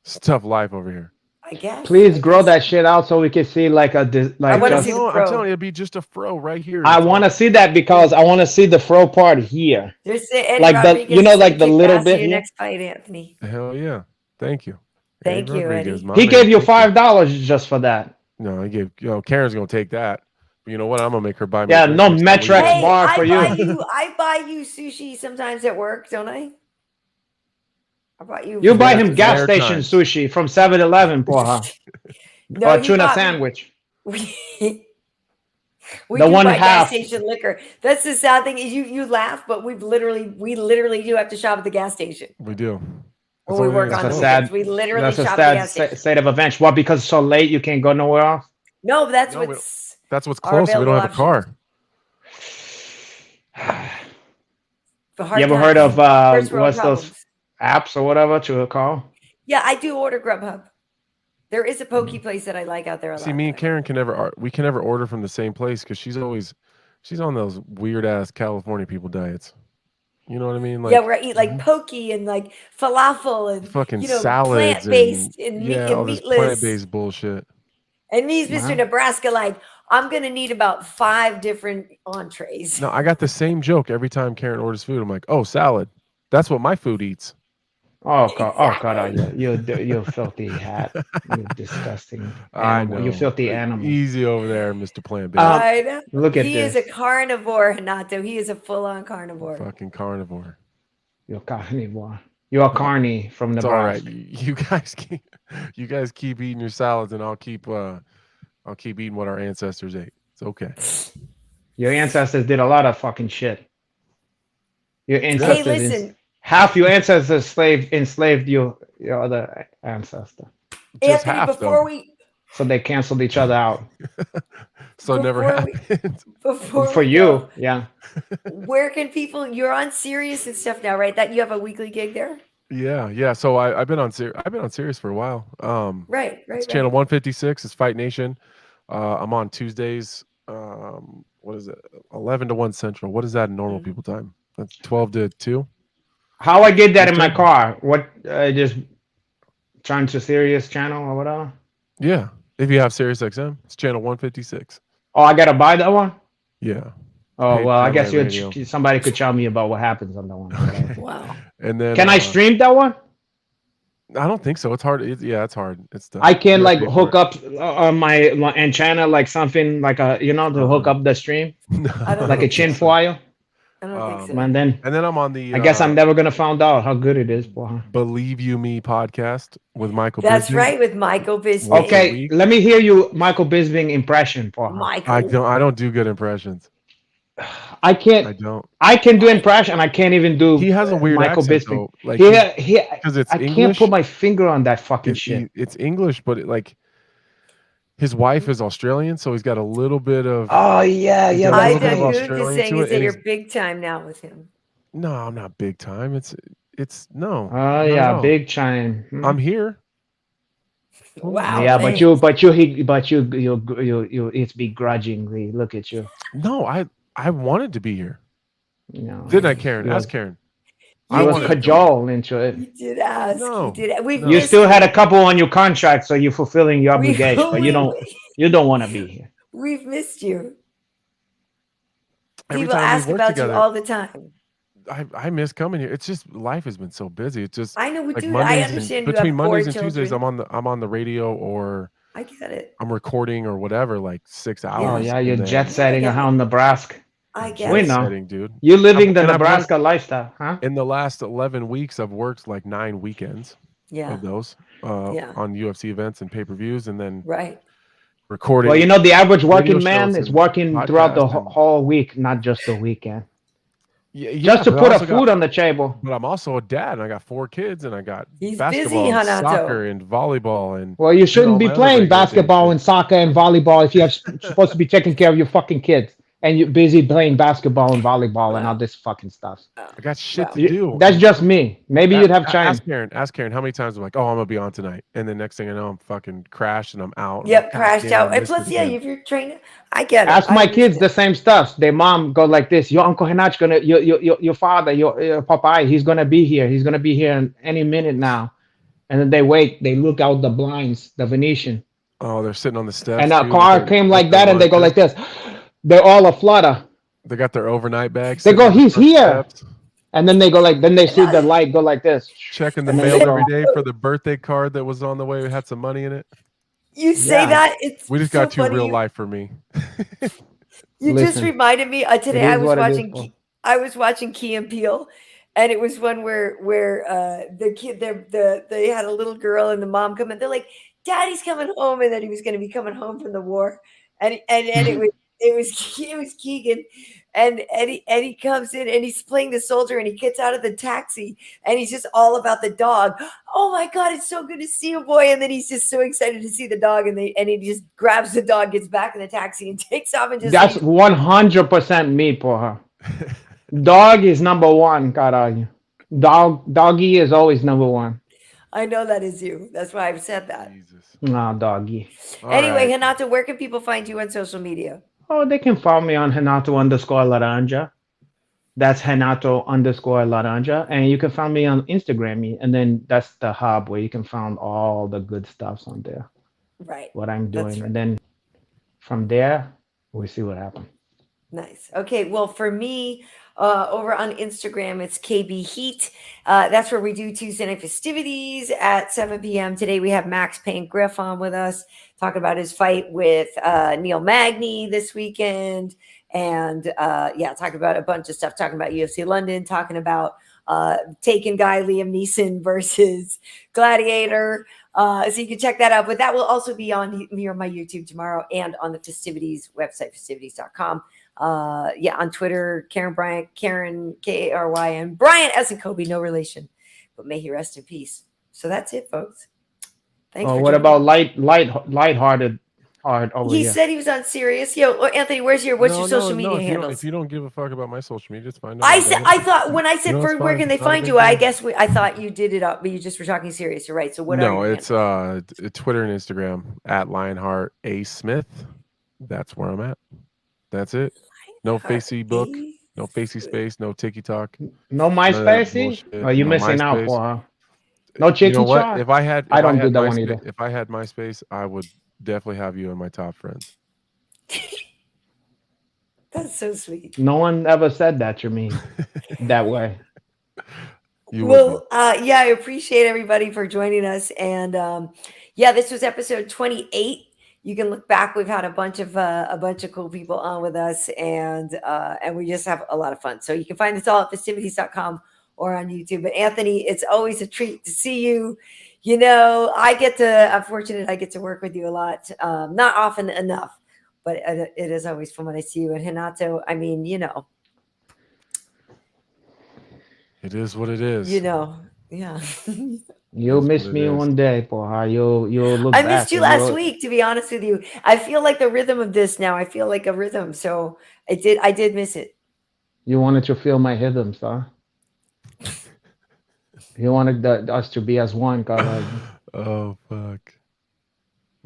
It's a tough life over here. I guess. Please I grow guess. that shit out so we can see like I wanna just. see the I'm fro. telling you, it'd be just a fro right here. I That's want all. to see that because I want to see the fro part here. Just say Eddie Like the- Rodriguez you know, is like the kick little ass bit in your here? next fight, Anthony. Hell yeah. Thank you. Thank you, Rodriguez, Eddie. my He man. gave you Thank $5 just for that. No, he gave. Karen's gonna take that. But you know what? I'm gonna make her buy me. Yeah, a drink no next time we Metrex go. Hey, bar for you. I buy you sushi sometimes at work, don't I? I bought you. You buy Rare- him gas rare station times. sushi from 7-Eleven, porra. No, Or you tuna bought me- sandwich. We The do one buy gas half. station liquor. That's the sad thing is you laugh, but we literally do have to shop at the gas station We do. when we work That's on a the That's weekends. sad. We literally That's a shop at the sad gas station. state of events. What? Because it's so late, you can't go nowhere else. No, that's No, we what's That's what's our close. We don't available have a options. car. The hard You ever times. heard of First world what's those problems. apps or whatever to call? Yeah, I do order Grubhub. There is a pokey place that I like out there a lot. See, me and Karyn can never order from the same place because she's on those weird ass California people diets. You know what I mean? Like, yeah, where I eat like pokey and like falafel and fucking you know salads plant-based and and, yeah, meat, all and this meatless. plant-based bullshit. And me's Mr. Wow. Nebraska, like, I'm gonna need about 5 different entrees. No, I got the same joke every time Karyn orders food. I'm like, oh, salad. That's what my food eats. Oh God! Oh Exactly. God! You filthy hat! You disgusting I animal! know. You filthy animal! Easy over there, Mr. Plant-based. I know. Look at He is this. a carnivore, Renato. He is a full-on carnivore. Fucking carnivore. You're carnivore. You're a carny from It's all right. Nebraska. You guys keep eating your salads, and I'll keep eating what our ancestors ate. It's okay. Your ancestors did a lot of fucking shit. Your Hey, ancestors, listen, half your ancestors enslaved your other ancestor, Just Anthony. half Before though. we so they canceled each other out. So it never before we- happened. before For we you, go, yeah. where can people? You're on Sirius and stuff now, right? That you have a weekly gig there, Yeah. So I've been on Sirius for a while. right? It's channel 156. It's Fight Nation. I'm on Tuesdays. What is it? 11 to 1 Central. What is that in normal people time? That's 12 to 2. How I get that in my Eastern? car? What? Just trying to Sirius channel or whatever. Yeah. If you have Sirius XM, it's channel 156. Oh, I gotta buy that one. Yeah. Oh Paid well, I for guess by radio. somebody could tell me about what happens on that one. Whatever. Wow. And then Can I stream that one? I don't think so. It's hard. It's hard. It's tough. I can You like gotta pay hook for up on my antenna like something like a to hook up the stream it. I don't like a think chin so. foil. I don't think so. And then And then I'm on the I guess I'm never gonna find out how good it is, boy. Believe You Me podcast with Michael. That's Bisping. right, with Michael Bisping. Once a Okay, week. let me hear you, Michael Bisping impression, boy. Michael. I don't do good impressions. I can't. I don't. I can do impression. I can't even do. He has a weird Michael accent Bisping. though. Like Because it's I can't English. put my finger on that fucking shit. It's English, but his wife is Australian, so he's got a little bit of. Oh yeah, He's yeah. got a I little bit know of you Australian just saying to is it, that and you're he's- big time now with him. No, I'm not big time. It's no. Oh not at yeah, all. big time. I'm here. Wow. Yeah, thanks. but you it's begrudgingly. Look at you. No, I wanted to be here. You know, Didn't I, Karyn? you Ask Karyn. You I was wanted to be cajole into it. You did ask. No, You did. We've no. You missed still had a couple on your contract, so you're fulfilling your obligation, but you don't want to be here. We've missed you. Every People time we ask work about together, you all the time. I miss coming here. It's just life has been so busy. It's just I know, like dude. I Mondays understand. and, You have between 4 Mondays and Tuesdays, children. I'm on the radio or I get it. I'm recording or whatever, like 6 hours. Oh yeah, you're and then jet setting Yeah, I get around Nebraska. I jet get We it. know. setting, dude. You're living the And I've worked- Nebraska lifestyle, huh? In the last 11 weeks, I've worked like 9 weekends Yeah. of those Yeah. on UFC events and pay-per-views, and then Right. recording. Well, you know, the average radio working man shows is and working throughout the podcasts and- whole week, not just the weekend. Yeah, Just to but I put a also food got- on the table. But I'm also a dad, and I got 4 kids, and I got He's basketball, busy, and Renato. soccer, and volleyball, and Well, you shouldn't all be my other playing regular things, basketball too. and soccer and volleyball if you're supposed to be taking care of your fucking kids and you're busy playing basketball and volleyball and all this fucking stuff. I got shit Wow. to do. That's just me. Maybe you'd have time. Ask Karyn how many times I'm like, oh, I'm gonna be on tonight, and then next thing I know, I'm fucking crashed and I'm out. Yep, I'm like, "God crashed damn, out. I And missed plus, it yeah, again." if you're training, I get it. Ask I my kids the understand. same stuff. Their mom go like this. Your Uncle Henach gonna, your father, your Popeye, he's gonna be here. He's gonna be here in any minute now. And then they wait. They look out the blinds, the Venetian, Oh, they're sitting on the steps. and a too, car with came their- like with their that, and they go lunches. like this. They're all aflutter. They got their overnight bags. They sitting go, on the "He's front here." steps, And then they go like, then they see the light go like this. checking the And then mail they go- every day for the birthday card that was on the way. It had some money in it. You say Yeah. that it's We just so got too funny. real life for me. You just Listen, reminded me today. it I is was what it is, watching. Paul. I was watching Key and Peele, and it was one where the kid they had a little girl and the mom come in. They're like, "Daddy's coming home," and then he was going to be coming home from the war, and it was it was Keegan, and he comes in and he's playing the soldier, and he gets out of the taxi, and he's just all about the dog. Oh my God, it's so good to see you, boy! And then he's just so excited to see the dog, and he just grabs the dog, gets back in the taxi, and takes off and just. That's 100% me, porra. Dog is number one, caralho. Doggy is always number one. I know that is you. That's why I've said that. Jesus. No, doggy. Anyway, All right. Renato, where can people find you on social media? Oh, they can follow me on Renato_Laranja. That's Renato_Laranja. And you can find me on Instagram. And then that's the hub where you can find all the good stuff on there. Right. What I'm That's doing. right. And then from there, we'll see what happens. Nice. Okay. Well, for me, over on Instagram, it's KBheat. That's where we do Tuesday Night Festivities at 7 p.m. Today we have Max Payne Griff on with us, talking about his fight with Neil Magny this weekend. And talking about a bunch of stuff, talking about UFC London, talking about Taken guy Liam Neeson versus Gladiator. So you can check that out. But that will also be on here on my YouTube tomorrow and on the Festivities website, festivities.com. On Twitter, Karyn Bryant, Karyn Karyn, Bryant as in Kobe, no relation, but may he rest in peace. So that's it, folks. Thanks. Oh, for what joining about me. lighthearted over He here? said he was on Sirius. Yo, Anthony, what's your social media handles? If you don't give a fuck about my social media, it's fine. I thought when I said No, it's where fine. can they It's not a find big you? I deal. guess I thought you did it up, but you just were talking serious. You're right. So what are No, your it's handles? Twitter and Instagram at Lionheart A Smith. That's where I'm at. That's it. No Facebook, no Facey space, no TikTok. No MySpace? Oh, you're missing out, porra. No chicky You know what? chat? If I had do that one either. if I had MySpace, I would definitely have you in my top friends. That's so sweet. No one ever said that, you mean, that way. I appreciate everybody for joining us. And this was episode 28. You can look back. We've had a bunch of cool people on with us, and we just have a lot of fun. So you can find this all at festivities.com or on YouTube. But Anthony, it's always a treat to see you. You know, I'm fortunate I get to work with you a lot. Not often enough, but it is always fun when I see you. And Renato, I mean, you know. It is what it is. You know, yeah. You'll miss me one day, porra. You'll look back. I missed you last week, to be honest with you. I feel like the rhythm of this now. I feel like a rhythm. So I did miss it. You wanted to feel my rhythms, huh? You wanted us to be as one, God. Oh fuck.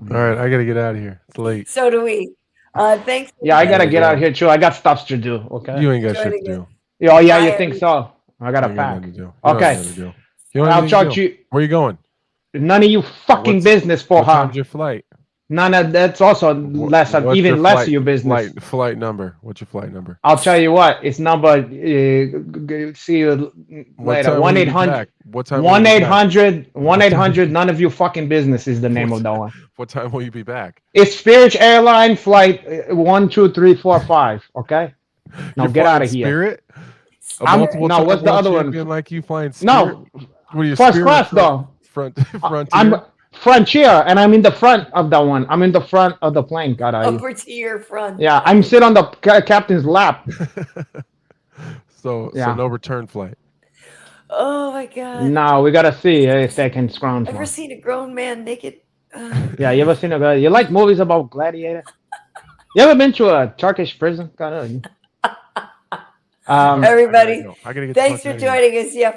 All right, I gotta get out of here. It's late. So do we. Thanks. Yeah, I gotta get out here too. I got stuff to do. Okay. You ain't got shit to do. Oh yeah, you think so? I gotta pack. Okay. I'll charge you. Where you going? None of you fucking business, porra. What time's your flight? None of that's also less of even less of your business. Flight number. What's your flight number? I'll tell you what. It's number. See you later. 1-800. What time? 1-800. 1-800. None of you fucking business is the name of that one. What time will you be back? It's Spirit Airline flight 1, 2, 3, 4, 5. Okay. Now get out of here. Spirit. No, what's the other one? Like you flying Spirit? No. What are you? First class though. Frontier. I'm Frontier, and I'm in the front of that one. I'm in the front of the plane. Over to your front. Yeah, I'm sitting on the captain's lap. So no return flight. Oh my God. No, we gotta see if they can scrounge. Ever seen a grown man naked? Yeah, you ever seen a guy? You like movies about gladiator? You ever been to a Turkish prison? Everybody, I gotta get thanks for joining us. Yeah.